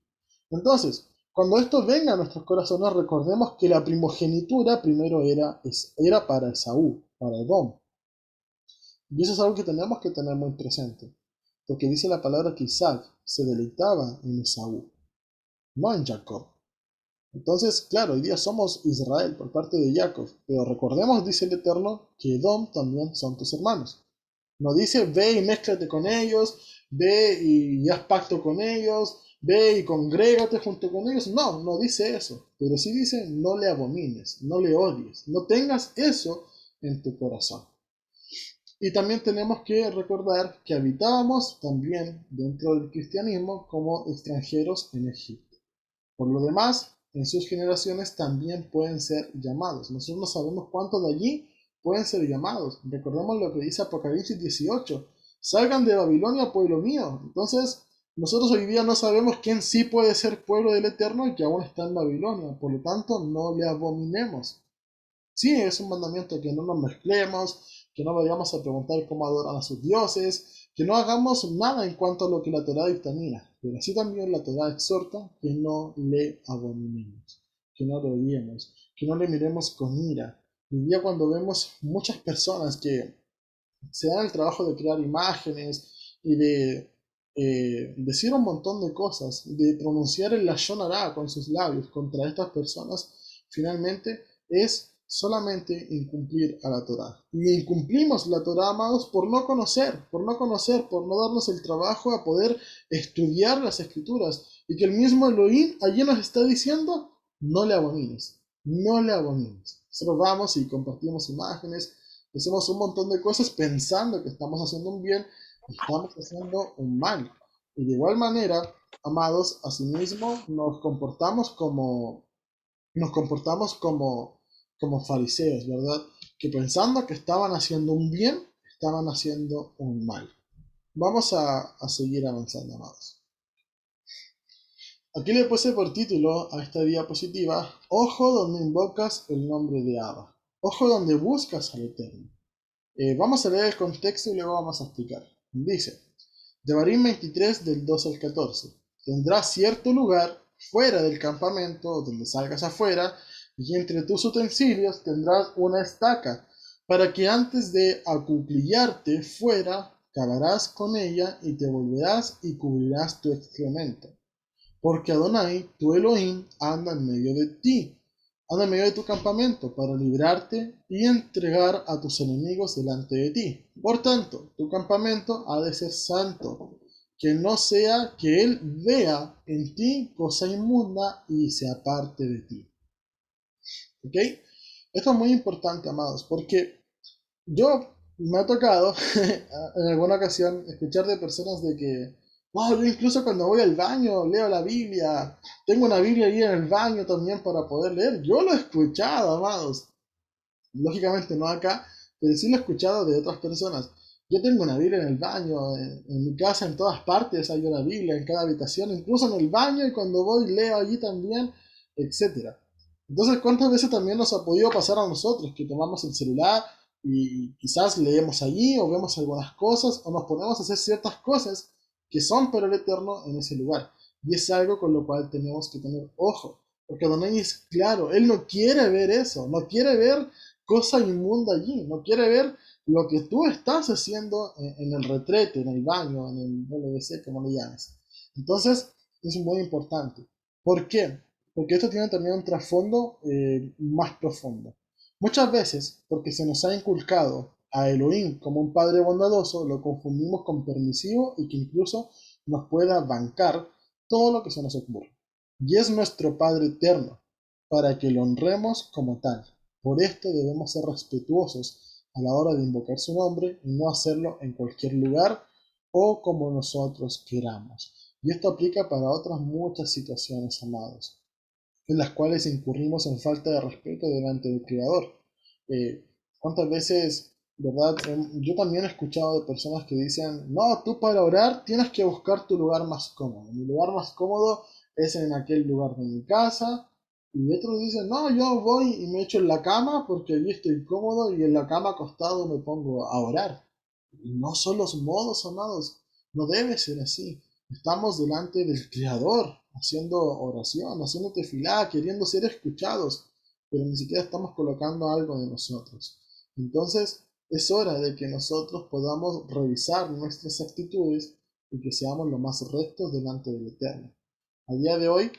Entonces, cuando esto venga a nuestros corazones, recordemos que la primogenitura primero era para Esaú, para Edom. Y eso es algo que tenemos que tener muy presente, porque dice la palabra que Isaac se deleitaba en Esaú, no en Jacob. Entonces, claro, hoy día somos Israel por parte de Jacob, pero recordemos, dice el Eterno, que Edom también son tus hermanos. No dice, ve y mézclate con ellos, ve y haz pacto con ellos, ve y congrégate junto con ellos. No, no dice eso, pero sí dice no le abomines, no le odies, no tengas eso en tu corazón. Y también tenemos que recordar que habitábamos también dentro del cristianismo como extranjeros en Egipto. Por lo demás, en sus generaciones también pueden ser llamados. Nosotros no sabemos cuántos de allí pueden ser llamados. Recordemos lo que dice Apocalipsis 18. Salgan de Babilonia, pueblo mío. Entonces, nosotros hoy día no sabemos quién sí puede ser pueblo del Eterno y que aún está en Babilonia. Por lo tanto, no le abominemos. Sí, es un mandamiento que no nos mezclemos, que no vayamos a preguntar cómo adoran a sus dioses, que no hagamos nada en cuanto a lo que la Torá dictamina, pero así también la Torá exhorta que no le abominemos, que no lo odiemos, que no le miremos con ira. Hoy día cuando vemos muchas personas que se dan el trabajo de crear imágenes y de decir un montón de cosas, de pronunciar el lashon hara con sus labios contra estas personas, finalmente es solamente incumplir a la Torá. Y incumplimos la Torá, amados, por no darnos el trabajo a poder estudiar las escrituras. Y que el mismo Elohim allí nos está diciendo, no le abomines, no le abomines. Nosotros vamos y compartimos imágenes, hacemos un montón de cosas pensando que estamos haciendo un bien y estamos haciendo un mal. Y de igual manera, amados, asimismo nos comportamos como fariseos, ¿verdad? Que pensando que estaban haciendo un bien, estaban haciendo un mal. Vamos a seguir avanzando, amados. Aquí le puse por título a esta diapositiva, Ojo donde invocas el nombre de Abba. Ojo donde buscas al Eterno. Vamos a leer el contexto y luego vamos a explicar. Dice, Devarim 23 del 2 al 14. Tendrás cierto lugar fuera del campamento donde salgas afuera y entre tus utensilios tendrás una estaca para que antes de acuclillarte fuera cavarás con ella y te volverás y cubrirás tu excremento. Porque Adonai, tu Elohim, anda en medio de ti, anda en medio de tu campamento para librarte y entregar a tus enemigos delante de ti. Por tanto, tu campamento ha de ser santo, que no sea que él vea en ti cosa inmunda y se aparte de ti. ¿Ok? Esto es muy importante, amados, porque yo me ha tocado en alguna ocasión escuchar de personas de que, wow, yo incluso cuando voy al baño leo la Biblia, tengo una Biblia ahí en el baño también para poder leer. Yo lo he escuchado, amados. Lógicamente no acá, pero sí lo he escuchado de otras personas. Yo tengo una Biblia en el baño, en mi casa, en todas partes hay una Biblia, en cada habitación, incluso en el baño y cuando voy leo allí también, etcétera. Entonces, ¿cuántas veces también nos ha podido pasar a nosotros que tomamos el celular y quizás leemos allí o vemos algunas cosas o nos ponemos a hacer ciertas cosas que son para el Eterno en ese lugar? Y es algo con lo cual tenemos que tener ojo, porque Adonai es claro, Él no quiere ver eso, no quiere ver cosa inmunda allí, no quiere ver lo que tú estás haciendo en el retrete, en el baño, en el WC, como le llames. Entonces, es muy importante. ¿Por qué? Porque esto tiene también un trasfondo más profundo. Muchas veces, porque se nos ha inculcado a Elohim como un padre bondadoso, lo confundimos con permisivo y que incluso nos pueda bancar todo lo que se nos ocurre. Y es nuestro Padre eterno, para que lo honremos como tal. Por esto debemos ser respetuosos a la hora de invocar su nombre y no hacerlo en cualquier lugar o como nosotros queramos. Y esto aplica para otras muchas situaciones, amados, en las cuales incurrimos en falta de respeto delante del Creador. ¿Cuántas veces, verdad? Yo también he escuchado de personas que dicen, no, tú para orar tienes que buscar tu lugar más cómodo. Mi lugar más cómodo es en aquel lugar de mi casa. Y otros dicen, no, yo voy y me echo en la cama porque allí estoy cómodo y en la cama acostado me pongo a orar. Y no son los modos, amados. No debe ser así. Estamos delante del Creador, haciendo oración, haciendo tefilá, queriendo ser escuchados, pero ni siquiera estamos colocando algo de nosotros. Entonces, es hora de que nosotros podamos revisar nuestras actitudes y que seamos lo más rectos delante del Eterno. A día de hoy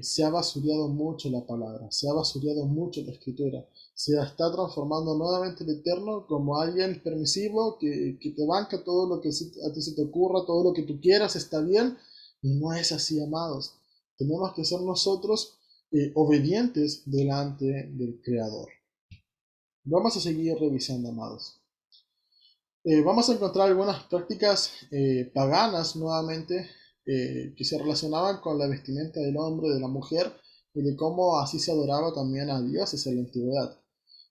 se ha basureado mucho la palabra, se ha basureado mucho la escritura, se está transformando nuevamente el Eterno como alguien permisivo que te banca todo lo que a ti se te ocurra, todo lo que tú quieras está bien, Y no es así, amados. Tenemos que ser nosotros obedientes delante del Creador. Vamos a seguir revisando, amados. Vamos a encontrar algunas prácticas paganas nuevamente que se relacionaban con la vestimenta del hombre, de la mujer y de cómo así se adoraba también a dioses en la antigüedad.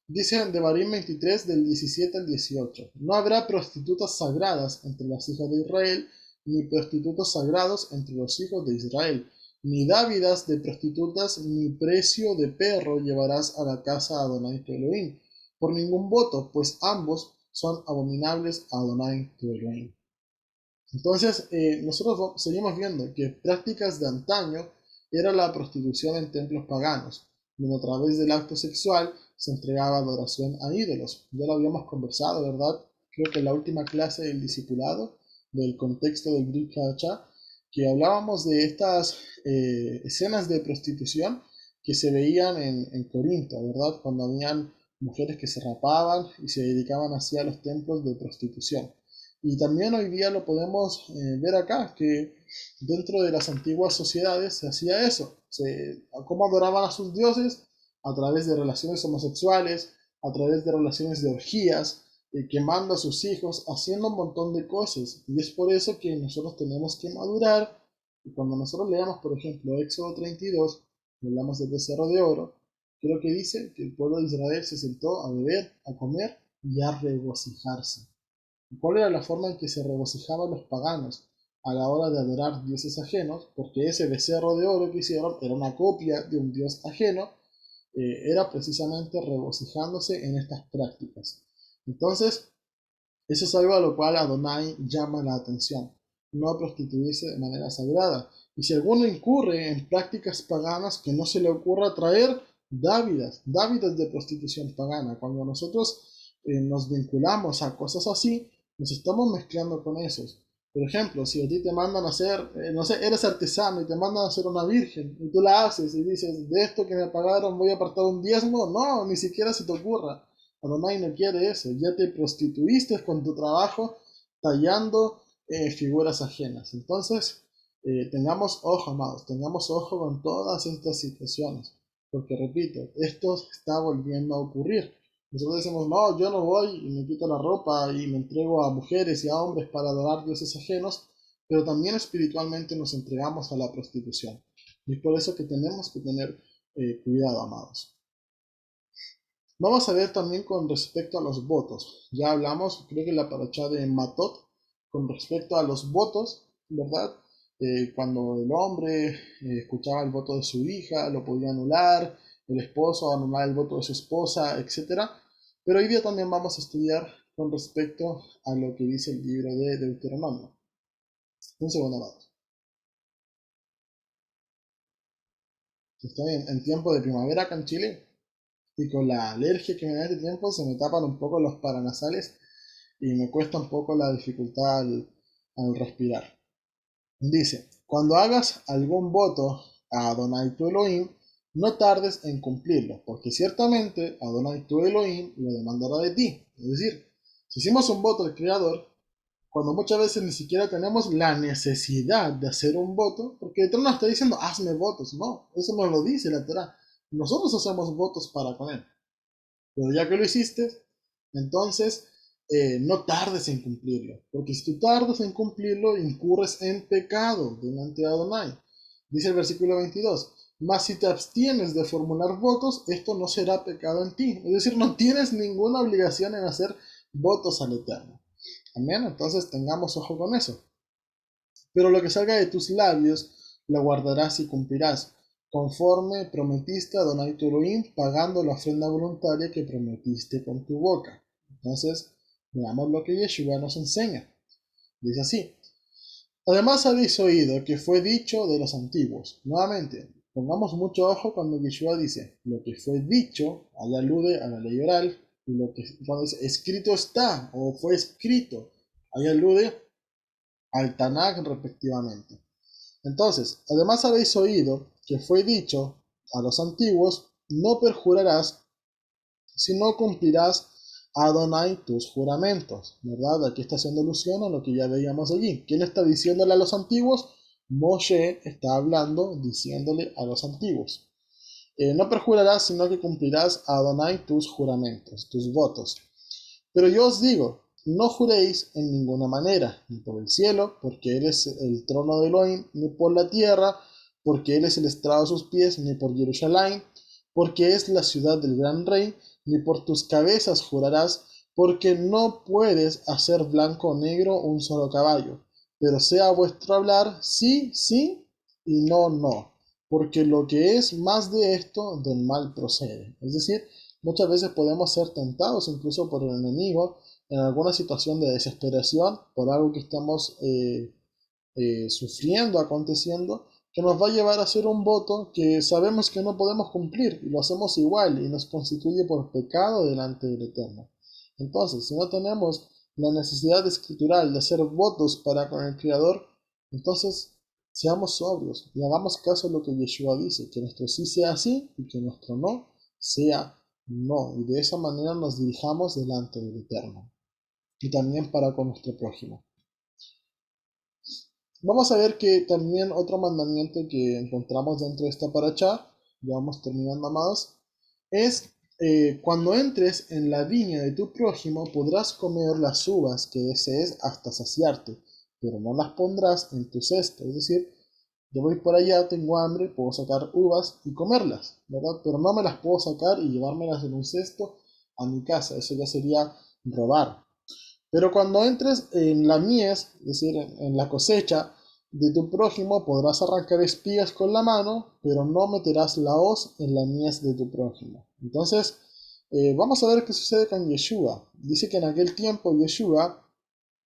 Dice en Devarim 23 del 17 al 18, no habrá prostitutas sagradas entre las hijas de Israel, ni prostitutos sagrados entre los hijos de Israel, ni dávidas de prostitutas, ni precio de perro llevarás a la casa de Adonai tu Elohim, por ningún voto, pues ambos son abominables a Adonai tu Elohim. Entonces, nosotros seguimos viendo que prácticas de antaño era la prostitución en templos paganos, donde a través del acto sexual se entregaba adoración a ídolos. Ya lo habíamos conversado, ¿verdad? Creo que en la última clase del discipulado, del contexto del Brit Hadashah, que hablábamos de estas escenas de prostitución que se veían en Corinto, ¿verdad? Cuando habían mujeres que se rapaban y se dedicaban así a los templos de prostitución. Y también hoy día lo podemos ver acá, que dentro de las antiguas sociedades se hacía eso. ¿Cómo adoraban a sus dioses? A través de relaciones homosexuales, a través de relaciones de orgías, quemando a sus hijos, haciendo un montón de cosas. Y es por eso que nosotros tenemos que madurar. Y cuando nosotros leamos, por ejemplo, Éxodo 32, hablamos del becerro de oro, creo que dice que el pueblo de Israel se sentó a beber, a comer y a regocijarse. ¿Cuál era la forma en que se regocijaban los paganos a la hora de adorar dioses ajenos? Porque ese becerro de oro que hicieron era una copia de un dios ajeno, era precisamente regocijándose en estas prácticas. Entonces, eso es algo a lo cual Adonai llama la atención, no prostituirse de manera sagrada. Y si alguno incurre en prácticas paganas, que no se le ocurra traer dávidas de prostitución pagana. Cuando nosotros nos vinculamos a cosas así, nos estamos mezclando con esos. Por ejemplo, si a ti te mandan a hacer, no sé, eres artesano y te mandan a hacer una virgen y tú la haces y dices, de esto que me pagaron voy a apartar un diezmo, no, ni siquiera se te ocurra. Adonai no quiere eso, ya te prostituiste con tu trabajo tallando figuras ajenas. Entonces, tengamos ojo, amados, tengamos ojo con todas estas situaciones, porque repito, esto está volviendo a ocurrir. Nosotros decimos, no, yo no voy y me quito la ropa y me entrego a mujeres y a hombres para adorar dioses ajenos, pero también espiritualmente nos entregamos a la prostitución. Y es por eso que tenemos que tener cuidado, amados. Vamos a ver también con respecto a los votos. Ya hablamos, creo que en la paracha de Matot, con respecto a los votos, ¿verdad? Cuando el hombre escuchaba el voto de su hija, lo podía anular, el esposo anular el voto de su esposa, etc. Pero hoy día también vamos a estudiar con respecto a lo que dice el libro de Deuteronomio. Un segundo, amados. Estoy en tiempo de primavera acá en Chile y con la alergia que me da este tiempo se me tapan un poco los paranasales y me cuesta un poco la dificultad al respirar. Dice, cuando hagas algún voto a Adonai tu Elohim, no tardes en cumplirlo, porque ciertamente Adonai tu Elohim lo demandará de ti. Es decir, si hicimos un voto al Creador, cuando muchas veces ni siquiera tenemos la necesidad de hacer un voto, porque el Eterno está diciendo, hazme votos. No, eso no lo dice la Torah. Nosotros hacemos votos para con Él. Pero ya que lo hiciste, entonces no tardes en cumplirlo. Porque si tú tardas en cumplirlo, incurres en pecado delante de Adonai. Dice el versículo 22. Mas si te abstienes de formular votos, esto no será pecado en ti. Es decir, no tienes ninguna obligación en hacer votos al Eterno. Amén. Entonces tengamos ojo con eso. Pero lo que salga de tus labios, lo guardarás y cumplirás, conforme prometiste a Adonai tu Elohim, pagando la ofrenda voluntaria que prometiste con tu boca. Entonces, veamos lo que Yeshua nos enseña. Dice así. Además habéis oído que fue dicho de los antiguos. Nuevamente, pongamos mucho ojo cuando Yeshua dice, lo que fue dicho, ahí alude a la ley oral, y lo que cuando dice, escrito está, o fue escrito, ahí alude al Tanakh respectivamente. Entonces, además habéis oído que fue dicho a los antiguos, no perjurarás, sino cumplirás a Adonai tus juramentos, ¿verdad? Aquí está haciendo alusión a lo que ya veíamos allí. ¿Quién está diciéndole a los antiguos? Moshe está hablando, diciéndole a los antiguos. No perjurarás, sino que cumplirás a Adonai tus juramentos, tus votos. Pero yo os digo, no juréis en ninguna manera, ni por el cielo, porque Él es el trono de Elohim, ni por la tierra, porque Él es el estrado de sus pies, ni por Jerusalén, porque es la ciudad del gran rey, ni por tus cabezas jurarás, porque no puedes hacer blanco o negro un solo caballo. Pero sea vuestro hablar sí, sí, y no, no, porque lo que es más de esto, del mal procede. Es decir, muchas veces podemos ser tentados incluso por el enemigo en alguna situación de desesperación, por algo que estamos sufriendo, aconteciendo, que nos va a llevar a hacer un voto que sabemos que no podemos cumplir y lo hacemos igual y nos constituye por pecado delante del Eterno. Entonces, si no tenemos la necesidad escritural de hacer votos para con el Creador, entonces seamos sobrios y hagamos caso a lo que Yeshua dice, que nuestro sí sea sí y que nuestro no sea no, y de esa manera nos dirijamos delante del Eterno y también para con nuestro prójimo. Vamos a ver que también otro mandamiento que encontramos dentro de esta paracha, ya vamos terminando, amados, es cuando entres en la viña de tu prójimo podrás comer las uvas que desees hasta saciarte, pero no las pondrás en tu cesta. Es decir, yo voy por allá, tengo hambre, puedo sacar uvas y comerlas, ¿verdad? Pero no me las puedo sacar y llevármelas en un cesto a mi casa. Eso ya sería robar. Pero cuando entres en la mies, es decir, en la cosecha de tu prójimo, podrás arrancar espigas con la mano, pero no meterás la hoz en la mies de tu prójimo. Entonces, vamos a ver qué sucede con Yeshua. Dice que en aquel tiempo Yeshua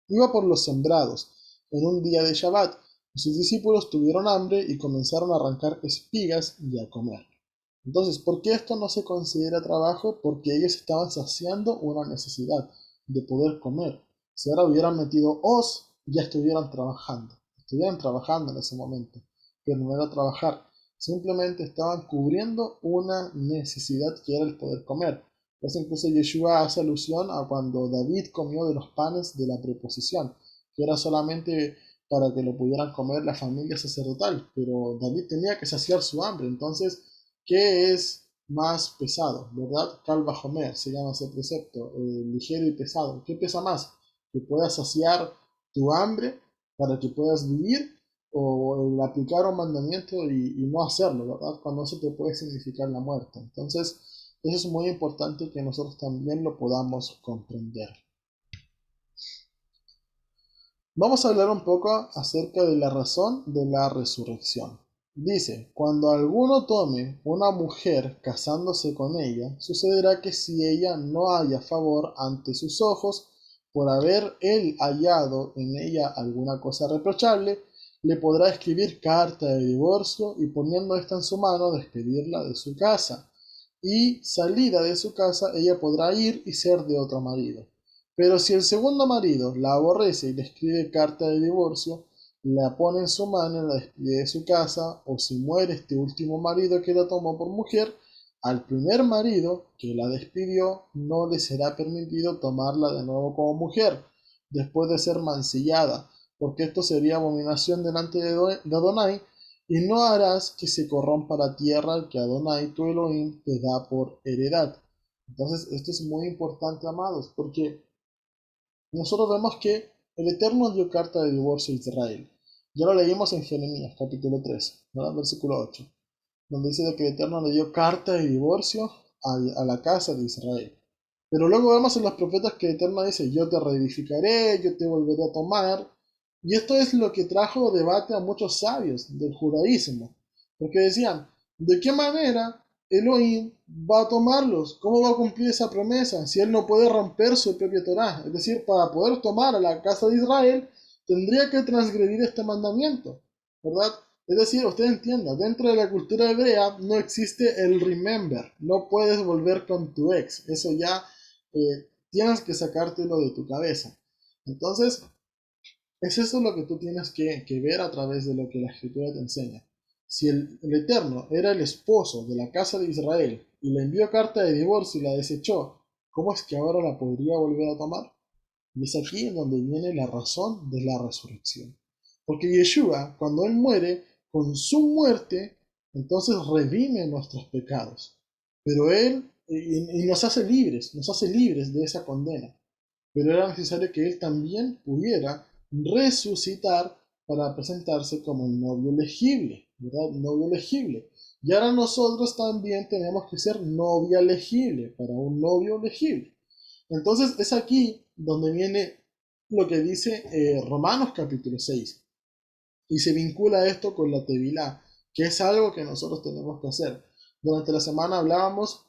iba por los sembrados en un día de Shabbat. Sus discípulos tuvieron hambre y comenzaron a arrancar espigas y a comer. Entonces, ¿por qué esto no se considera trabajo? Porque ellos estaban saciando una necesidad de poder comer. Si ahora hubieran metido os, ya estuvieran trabajando en ese momento, pero no era trabajar, simplemente estaban cubriendo una necesidad que era el poder comer. Entonces incluso Yeshua hace alusión a cuando David comió de los panes de la preposición, que era solamente para que lo pudieran comer la familia sacerdotal, pero David tenía que saciar su hambre. Entonces, ¿qué es más pesado? ¿Verdad? Calva Homer se llama ese precepto, ligero y pesado. ¿Qué pesa más? ¿Que puedas saciar tu hambre para que puedas vivir? O el aplicar un mandamiento y no hacerlo, ¿verdad? Cuando eso te puede significar la muerte. Entonces, eso es muy importante que nosotros también lo podamos comprender. Vamos a hablar un poco acerca de la razón de la resurrección. Dice, cuando alguno tome una mujer casándose con ella, sucederá que si ella no haya favor ante sus ojos, por haber él hallado en ella alguna cosa reprochable, le podrá escribir carta de divorcio y poniendo esta en su mano despedirla de su casa. Y salida de su casa ella podrá ir y ser de otro marido. Pero si el segundo marido la aborrece y le escribe carta de divorcio, la pone en su mano y la despide de su casa, o si muere este último marido que la tomó por mujer, al primer marido que la despidió no le será permitido tomarla de nuevo como mujer, después de ser mancillada, porque esto sería abominación delante de Adonai, y no harás que se corrompa la tierra que Adonai tu Elohim te da por heredad. Entonces, esto es muy importante, amados, porque nosotros vemos que el Eterno dio carta de divorcio a Israel. Ya lo leímos en Jeremías, capítulo 3, ¿verdad? Versículo 8, donde dice de que el Eterno le dio carta de divorcio a la casa de Israel. Pero luego vemos en los profetas que el Eterno dice, yo te reedificaré, yo te volveré a tomar. Y esto es lo que trajo debate a muchos sabios del judaísmo. Porque decían, ¿de qué manera Elohim va a tomarlos? ¿Cómo va a cumplir esa promesa si él no puede romper su propia Torah? Es decir, para poder tomar a la casa de Israel, tendría que transgredir este mandamiento, ¿verdad? Es decir, usted entienda, dentro de la cultura hebrea no existe el remember, no puedes volver con tu ex, eso ya tienes que sacártelo de tu cabeza. Entonces, es eso lo que tú tienes que ver a través de lo que la escritura te enseña. Si el Eterno era el esposo de la casa de Israel y le envió carta de divorcio y la desechó, ¿cómo es que ahora la podría volver a tomar? Y es aquí en donde viene la razón de la resurrección. Porque Yeshua, cuando Él muere, con su muerte, entonces redime nuestros pecados. Pero Él, y nos hace libres de esa condena. Pero era necesario que Él también pudiera resucitar para presentarse como el novio elegible, ¿verdad? Novio elegible. Y ahora nosotros también tenemos que ser novia elegible para un novio elegible. Entonces es aquí donde viene lo que dice Romanos capítulo 6. Y se vincula esto con la Tevilá, que es algo que nosotros tenemos que hacer. Durante la semana hablábamos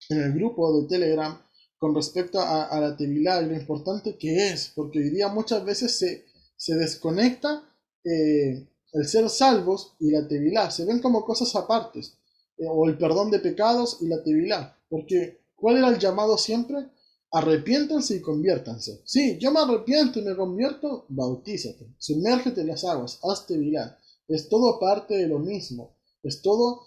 en el grupo de Telegram con respecto a la Tevilá y lo importante que es, porque hoy día muchas veces se desconecta el ser salvos y la Tevilá, se ven como cosas apartes, o el perdón de pecados y la Tevilá, porque ¿cuál era el llamado siempre? Arrepiéntanse y conviértanse. Sí, yo me arrepiento y me convierto, bautízate, sumérgete en las aguas, haz Tevilá. Es todo parte de lo mismo, es todo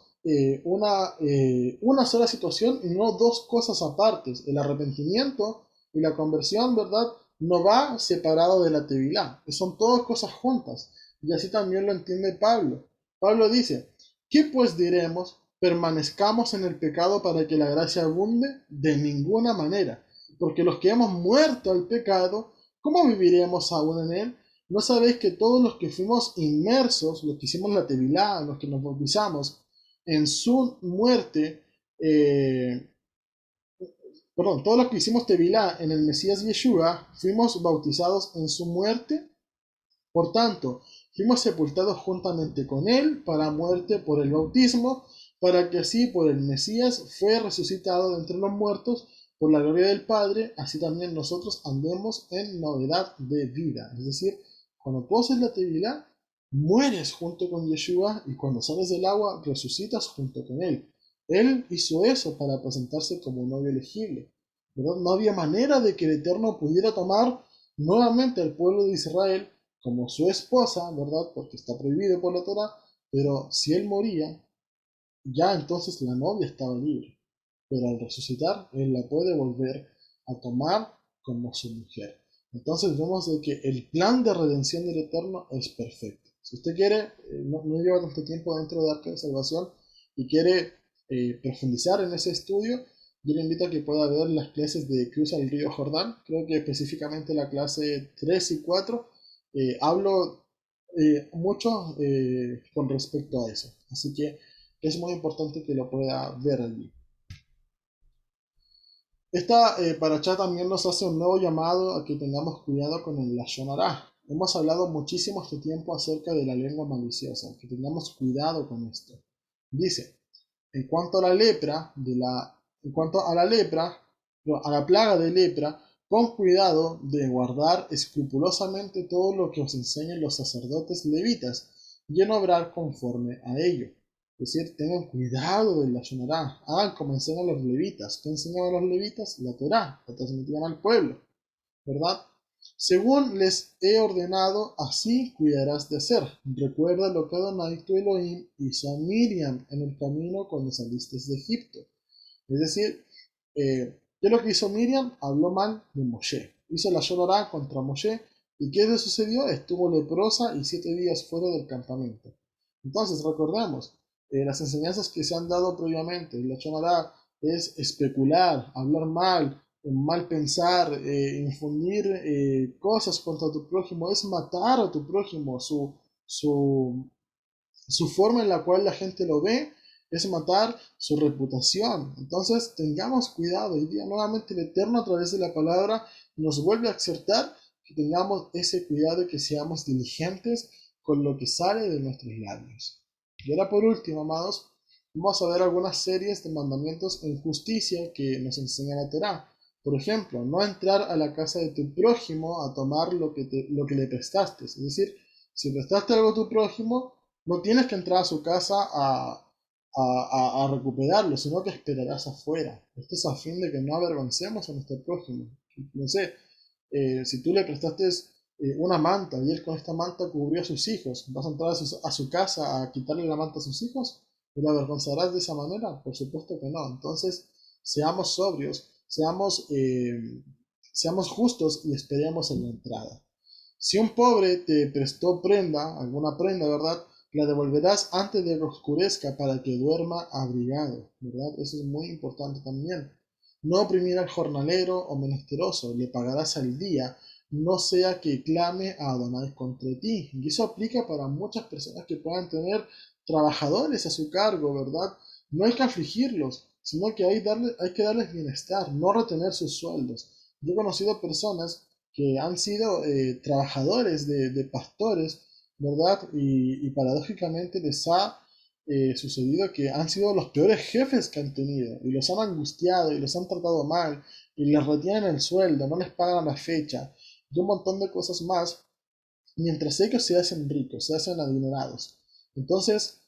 una sola situación y no dos cosas apartes. El arrepentimiento y la conversión, ¿verdad? No va separado de la tevilá, son todas cosas juntas. Y así también lo entiende Pablo. Pablo dice, ¿qué pues diremos? ¿Permanezcamos en el pecado para que la gracia abunde? De ninguna manera. Porque los que hemos muerto al pecado, ¿cómo viviremos aún en él? ¿No sabéis que todos los que fuimos inmersos, los que hicimos la tevilá, los que nos bautizamos, en su muerte, eh, perdón, todos los que hicimos Tevilá en el Mesías Yeshua, fuimos bautizados en su muerte, por tanto, fuimos sepultados juntamente con él para muerte por el bautismo, para que así por el Mesías fue resucitado de entre los muertos por la gloria del Padre, así también nosotros andemos en novedad de vida. Es decir, cuando tú haces la Tevilá, mueres junto con Yeshua y cuando sales del agua resucitas junto con él. Él hizo eso para presentarse como un novio elegible, ¿verdad? No había manera de que el Eterno pudiera tomar nuevamente al pueblo de Israel como su esposa, ¿verdad? Porque está prohibido por la Torah, pero si él moría, ya entonces la novia estaba libre. Pero al resucitar, él la puede volver a tomar como su mujer. Entonces vemos de que el plan de redención del Eterno es perfecto. Si usted quiere, no lleva tanto tiempo dentro de Arca de Salvación y quiere profundizar en ese estudio, yo le invito a que pueda ver las clases de Cruza el río Jordán. Creo que específicamente la clase 3 y 4 hablo mucho con respecto a eso. Así que es muy importante que lo pueda ver allí. Esta paracha también nos hace un nuevo llamado a que tengamos cuidado con el lashon hara. Hemos hablado muchísimo este tiempo acerca de la lengua maliciosa, que tengamos cuidado con esto. Dice, en cuanto a la lepra, en cuanto a la lepra, a la plaga de lepra, con cuidado de guardar escrupulosamente todo lo que os enseñen los sacerdotes levitas y en obrar conforme a ello. Es decir, tengan cuidado de la Shonará. Hagan como enseñan los levitas. ¿Qué enseñan los levitas? La Torá, la transmitían al pueblo, ¿verdad? Según les he ordenado, así cuidarás de hacer. Recuerda lo que Adonai tu Elohim hizo a Miriam en el camino cuando saliste de Egipto. Es decir, ¿qué es lo que hizo Miriam? Habló mal de Moshe. Hizo la Shonará contra Moshe. ¿Y qué le sucedió? Estuvo leprosa y 7 días fuera del campamento. Entonces, recordemos, las enseñanzas que se han dado previamente. La Shonará es especular, hablar mal pensar, infundir cosas contra tu prójimo, es matar a tu prójimo. Su forma en la cual la gente lo ve es matar su reputación. Entonces tengamos cuidado. Hoy día nuevamente el Eterno a través de la palabra nos vuelve a exhortar que tengamos ese cuidado y que seamos diligentes con lo que sale de nuestros labios. Y ahora por último, amados, vamos a ver algunas series de mandamientos en justicia que nos enseña la Torá. Por ejemplo, no entrar a la casa de tu prójimo a tomar lo que le prestaste. Es decir, si prestaste algo a tu prójimo, no tienes que entrar a su casa a recuperarlo, sino que esperarás afuera. Esto es a fin de que no avergoncemos a nuestro prójimo. No sé, si tú le prestaste una manta y él con esta manta cubrió a sus hijos, ¿vas a entrar a su casa a quitarle la manta a sus hijos? ¿Y lo avergonzarás de esa manera? Por supuesto que no. Entonces, seamos sobrios, seamos justos y esperemos en la entrada. Si un pobre te prestó prenda, alguna prenda, ¿verdad? La devolverás antes de que oscurezca para que duerma abrigado, ¿verdad? Eso es muy importante también. No oprimir al jornalero o menesteroso, le pagarás al día, no sea que clame a Adonai contra ti. Y eso aplica para muchas personas que puedan tener trabajadores a su cargo, ¿verdad? No hay que afligirlos, sino que hay que darles bienestar, no retener sus sueldos. Yo he conocido personas que han sido trabajadores de pastores, ¿verdad? Y paradójicamente les ha sucedido que han sido los peores jefes que han tenido y los han angustiado y los han tratado mal y les retienen el sueldo, no les pagan la fecha y un montón de cosas más, mientras ellos se hacen ricos, se hacen adinerados. Entonces,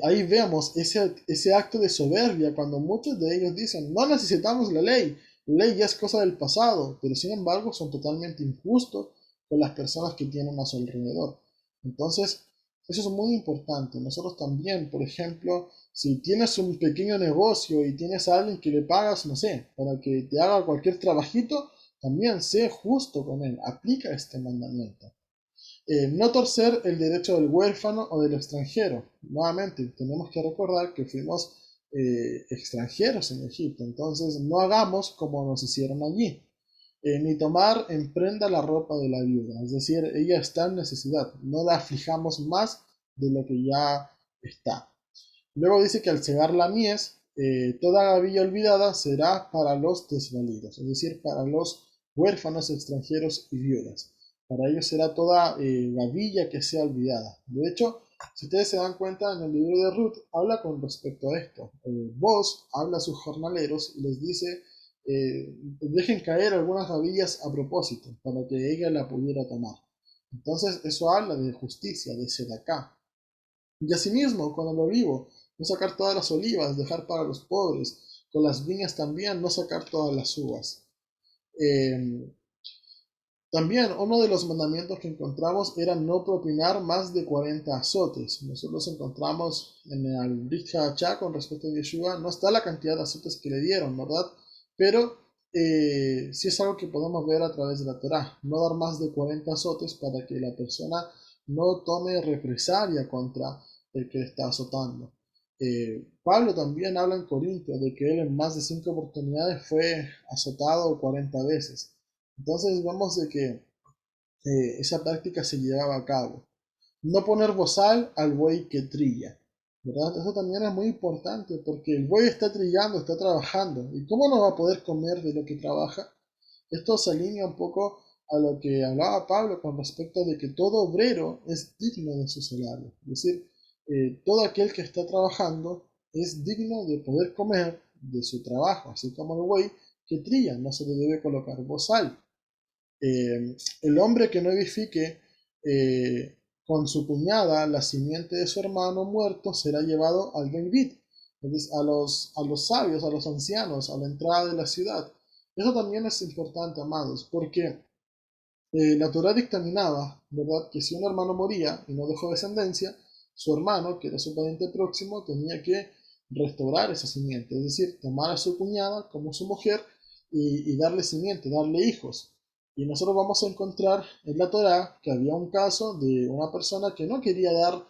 ahí vemos ese acto de soberbia cuando muchos de ellos dicen, no necesitamos la ley ya es cosa del pasado, pero sin embargo son totalmente injustos con las personas que tienen a su alrededor. Entonces, eso es muy importante. Nosotros también, por ejemplo, si tienes un pequeño negocio y tienes a alguien que le pagas, no sé, para que te haga cualquier trabajito, también sé justo con él, aplica este mandamiento. No torcer el derecho del huérfano o del extranjero. Nuevamente, tenemos que recordar que fuimos extranjeros en Egipto, entonces no hagamos como nos hicieron allí. Ni tomar en prenda la ropa de la viuda, es decir, ella está en necesidad, no la aflijamos más de lo que ya está. Luego dice que al cegar la mies, toda gavilla olvidada será para los desvalidos, es decir, para los huérfanos, extranjeros y viudas. Para ellos será toda gavilla que sea olvidada. De hecho, si ustedes se dan cuenta, en el libro de Ruth habla con respecto a esto. Vos habla a sus jornaleros y les dice, dejen caer algunas gavillas a propósito, para que ella la pudiera tomar. Entonces, eso habla de justicia, de sedacá. Y asimismo, con el olivo, no sacar todas las olivas, dejar para los pobres. Con las viñas también, no sacar todas las uvas. Eh, También uno de los mandamientos que encontramos era no propinar más de 40 azotes. Nosotros encontramos en el Brit Hachá con respecto a Yeshua, no está la cantidad de azotes que le dieron, ¿verdad? Pero sí es algo que podemos ver a través de la Torá. No dar más de 40 azotes para que la persona no tome represalia contra el que le está azotando. Pablo también habla en Corinto de que él en más de 5 oportunidades fue azotado 40 veces. Entonces vemos de que esa práctica se llevaba a cabo. No poner bozal al buey que trilla, ¿verdad? Eso también es muy importante porque el buey está trillando, está trabajando. ¿Y cómo no va a poder comer de lo que trabaja? Esto se alinea un poco a lo que hablaba Pablo con respecto de que todo obrero es digno de su salario. Es decir, todo aquel que está trabajando es digno de poder comer de su trabajo, así como el buey que trilla, no se le debe colocar bozal. El hombre que no edifique con su cuñada la simiente de su hermano muerto será llevado al Beit, entonces a los sabios, a los ancianos, a la entrada de la ciudad. Eso también es importante, amados, porque la Torah dictaminaba, ¿verdad?, que si un hermano moría y no dejó descendencia, su hermano, que era su pariente próximo, tenía que restaurar esa simiente, es decir, tomar a su cuñada como su mujer y darle simiente, darle hijos. Y nosotros vamos a encontrar en la Torah que había un caso de una persona que no quería dar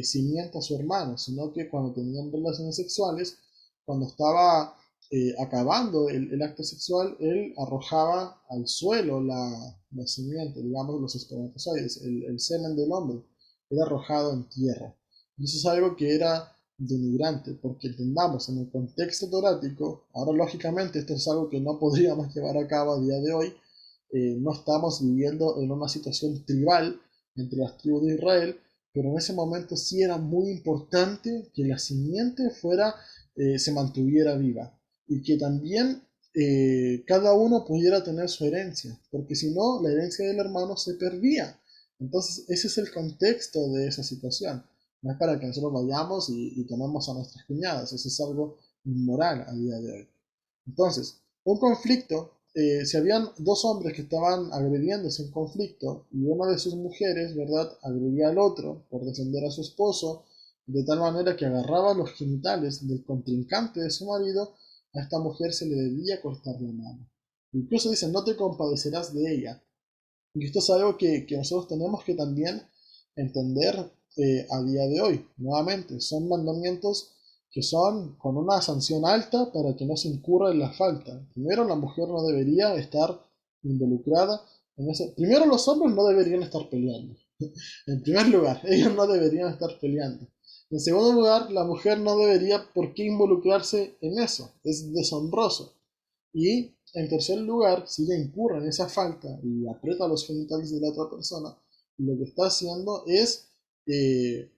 simiente a su hermano, sino que cuando tenían relaciones sexuales, cuando estaba acabando el acto sexual, él arrojaba al suelo la simiente, digamos, los espermatozoides, el semen del hombre, era arrojado en tierra. Y eso es algo que era denigrante, porque entendamos, en el contexto torático, ahora lógicamente esto es algo que no podríamos llevar a cabo a día de hoy, no estamos viviendo en una situación tribal entre las tribus de Israel, pero en ese momento sí era muy importante que la simiente fuera, se mantuviera viva y que también cada uno pudiera tener su herencia, porque si no, la herencia del hermano se perdía. Entonces, ese es el contexto de esa situación. No es para que nosotros vayamos y tomemos a nuestras cuñadas, eso es algo inmoral a día de hoy. Entonces, un conflicto, si habían dos hombres que estaban agrediéndose en conflicto y una de sus mujeres, ¿verdad?, agredía al otro por defender a su esposo, de tal manera que agarraba los genitales del contrincante de su marido, a esta mujer se le debía cortar la mano. Incluso dice, no te compadecerás de ella. Y esto es algo que nosotros tenemos que también entender a día de hoy. Nuevamente, son mandamientos que son con una sanción alta para que no se incurra en la falta. Primero, la mujer no debería estar involucrada en eso. Primero, los hombres no deberían estar peleando. En primer lugar, ellos no deberían estar peleando. En segundo lugar, la mujer no debería por qué involucrarse en eso. Es deshonroso. Y en tercer lugar, si ella incurre en esa falta y aprieta los genitales de la otra persona, lo que está haciendo es eh,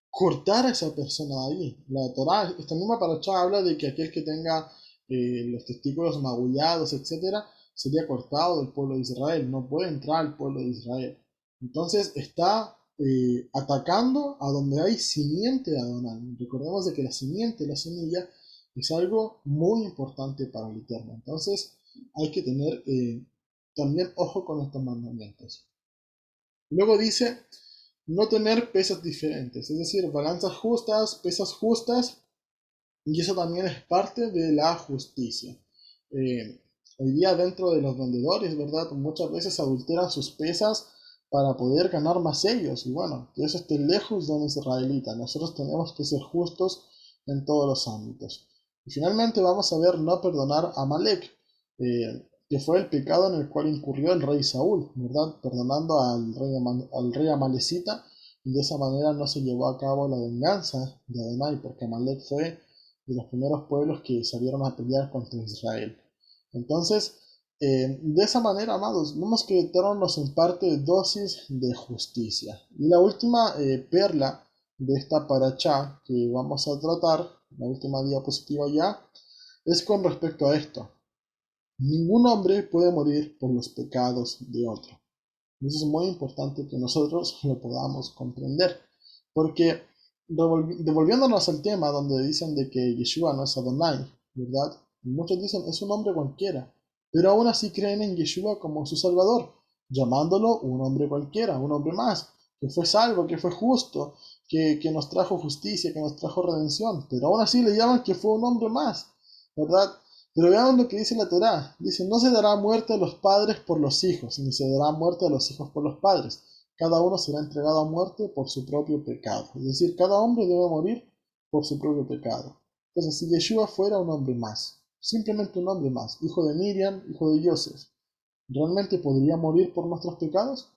cortar a esa persona de ahí. La Torá, esta misma paracha habla de que aquel que tenga los testículos magullados, etcétera, sería cortado del pueblo de Israel, no puede entrar al pueblo de Israel. Entonces está atacando a donde hay simiente de Adonai. Recordemos de que la simiente, la semilla, es algo muy importante para el Eterno. Entonces hay que tener también ojo con estos mandamientos. Luego dice no tener pesas diferentes, es decir, balanzas justas, pesas justas, y eso también es parte de la justicia. Eh, Hoy día dentro de los vendedores, ¿verdad? Muchas veces adulteran sus pesas para poder ganar más ellos, y bueno, que eso esté lejos de un israelita. Nosotros tenemos que ser justos en todos los ámbitos. Y finalmente vamos a ver no perdonar a Amalek, que fue el pecado en el cual incurrió el rey Saúl, ¿verdad? Perdonando al rey Amalecita, y de esa manera no se llevó a cabo la venganza de Adonai, porque Amalek fue de los primeros pueblos que salieron a pelear contra Israel. Entonces, de esa manera, amados, vemos que el Eterno nos imparte dosis de justicia. Y la última perla de esta paracha que vamos a tratar, la última diapositiva ya, es con respecto a esto. Ningún hombre puede morir por los pecados de otro. Y eso es muy importante que nosotros lo podamos comprender. Porque devolviéndonos al tema donde dicen de que Yeshua no es Adonai, ¿verdad? Muchos dicen es un hombre cualquiera, pero aún así creen en Yeshua como su Salvador, llamándolo un hombre cualquiera, un hombre más, que fue salvo, que fue justo, que nos trajo justicia, que nos trajo redención, pero aún así le llaman que fue un hombre más, ¿verdad? Pero veamos lo que dice la Torá. Dice, no se dará muerte a los padres por los hijos, ni se dará muerte a los hijos por los padres. Cada uno será entregado a muerte por su propio pecado. Es decir, cada hombre debe morir por su propio pecado. Entonces, si Yeshua fuera un hombre más, simplemente un hombre más, hijo de Miriam, hijo de Joseph, ¿realmente podría morir por nuestros pecados?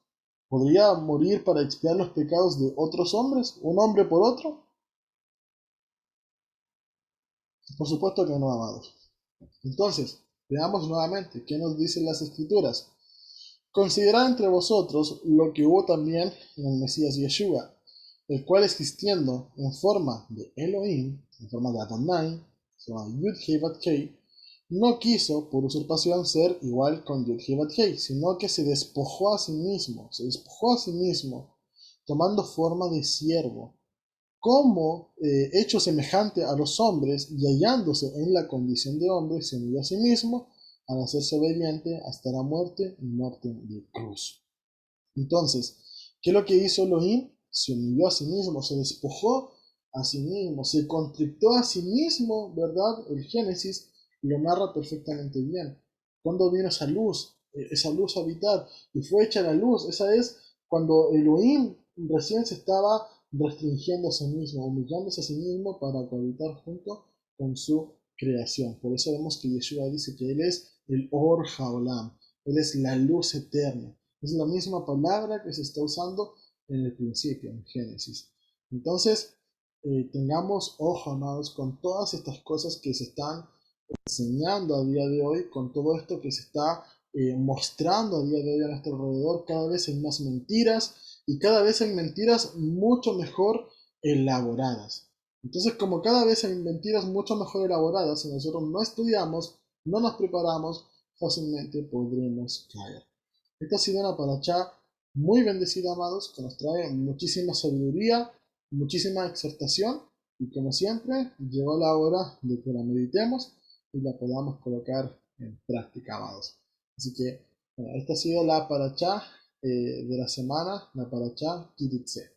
¿Podría morir para expiar los pecados de otros hombres? ¿Un hombre por otro? Por supuesto que no, amados. Entonces, veamos nuevamente qué nos dicen las escrituras. Considerad entre vosotros lo que hubo también en el Mesías Yeshua, el cual existiendo en forma de Elohim, en forma de Adonai, se llama Yud-Heh-Vav-Heh, no quiso por usurpación ser igual con Yud-Heh-Vav-Heh, sino que se despojó a sí mismo, tomando forma de siervo, como hecho semejante a los hombres y hallándose en la condición de hombre, se humilló a sí mismo al hacerse obediente hasta la muerte y muerte de cruz. Entonces, ¿qué es lo que hizo Elohim? Se humilló a sí mismo, se despojó a sí mismo, se contrictó a sí mismo, ¿verdad? El Génesis lo narra perfectamente bien. Cuando vino esa luz a habitar y fue hecha la luz, esa es cuando Elohim recién se estaba restringiendo a sí mismo, humillándose a sí mismo para cohabitar junto con su creación. Por eso vemos que Yeshua dice que Él es el Or Haolam, Él es la luz eterna. Es la misma palabra que se está usando en el principio, en Génesis. Entonces, tengamos ojo, amados, con todas estas cosas que se están enseñando a día de hoy, con todo esto que se está mostrando a día de hoy a nuestro alrededor. Cada vez hay más mentiras y cada vez hay mentiras mucho mejor elaboradas. Entonces, como cada vez hay mentiras mucho mejor elaboradas, si nosotros no estudiamos, no nos preparamos, fácilmente podremos caer. Esta ha sido una paracha muy bendecida, amados, que nos trae muchísima sabiduría, muchísima exhortación, y como siempre, llegó la hora de que la meditemos y la podamos colocar en práctica, amados. Así que, bueno, esta ha sido la paracha de la semana, la paracha Kititze.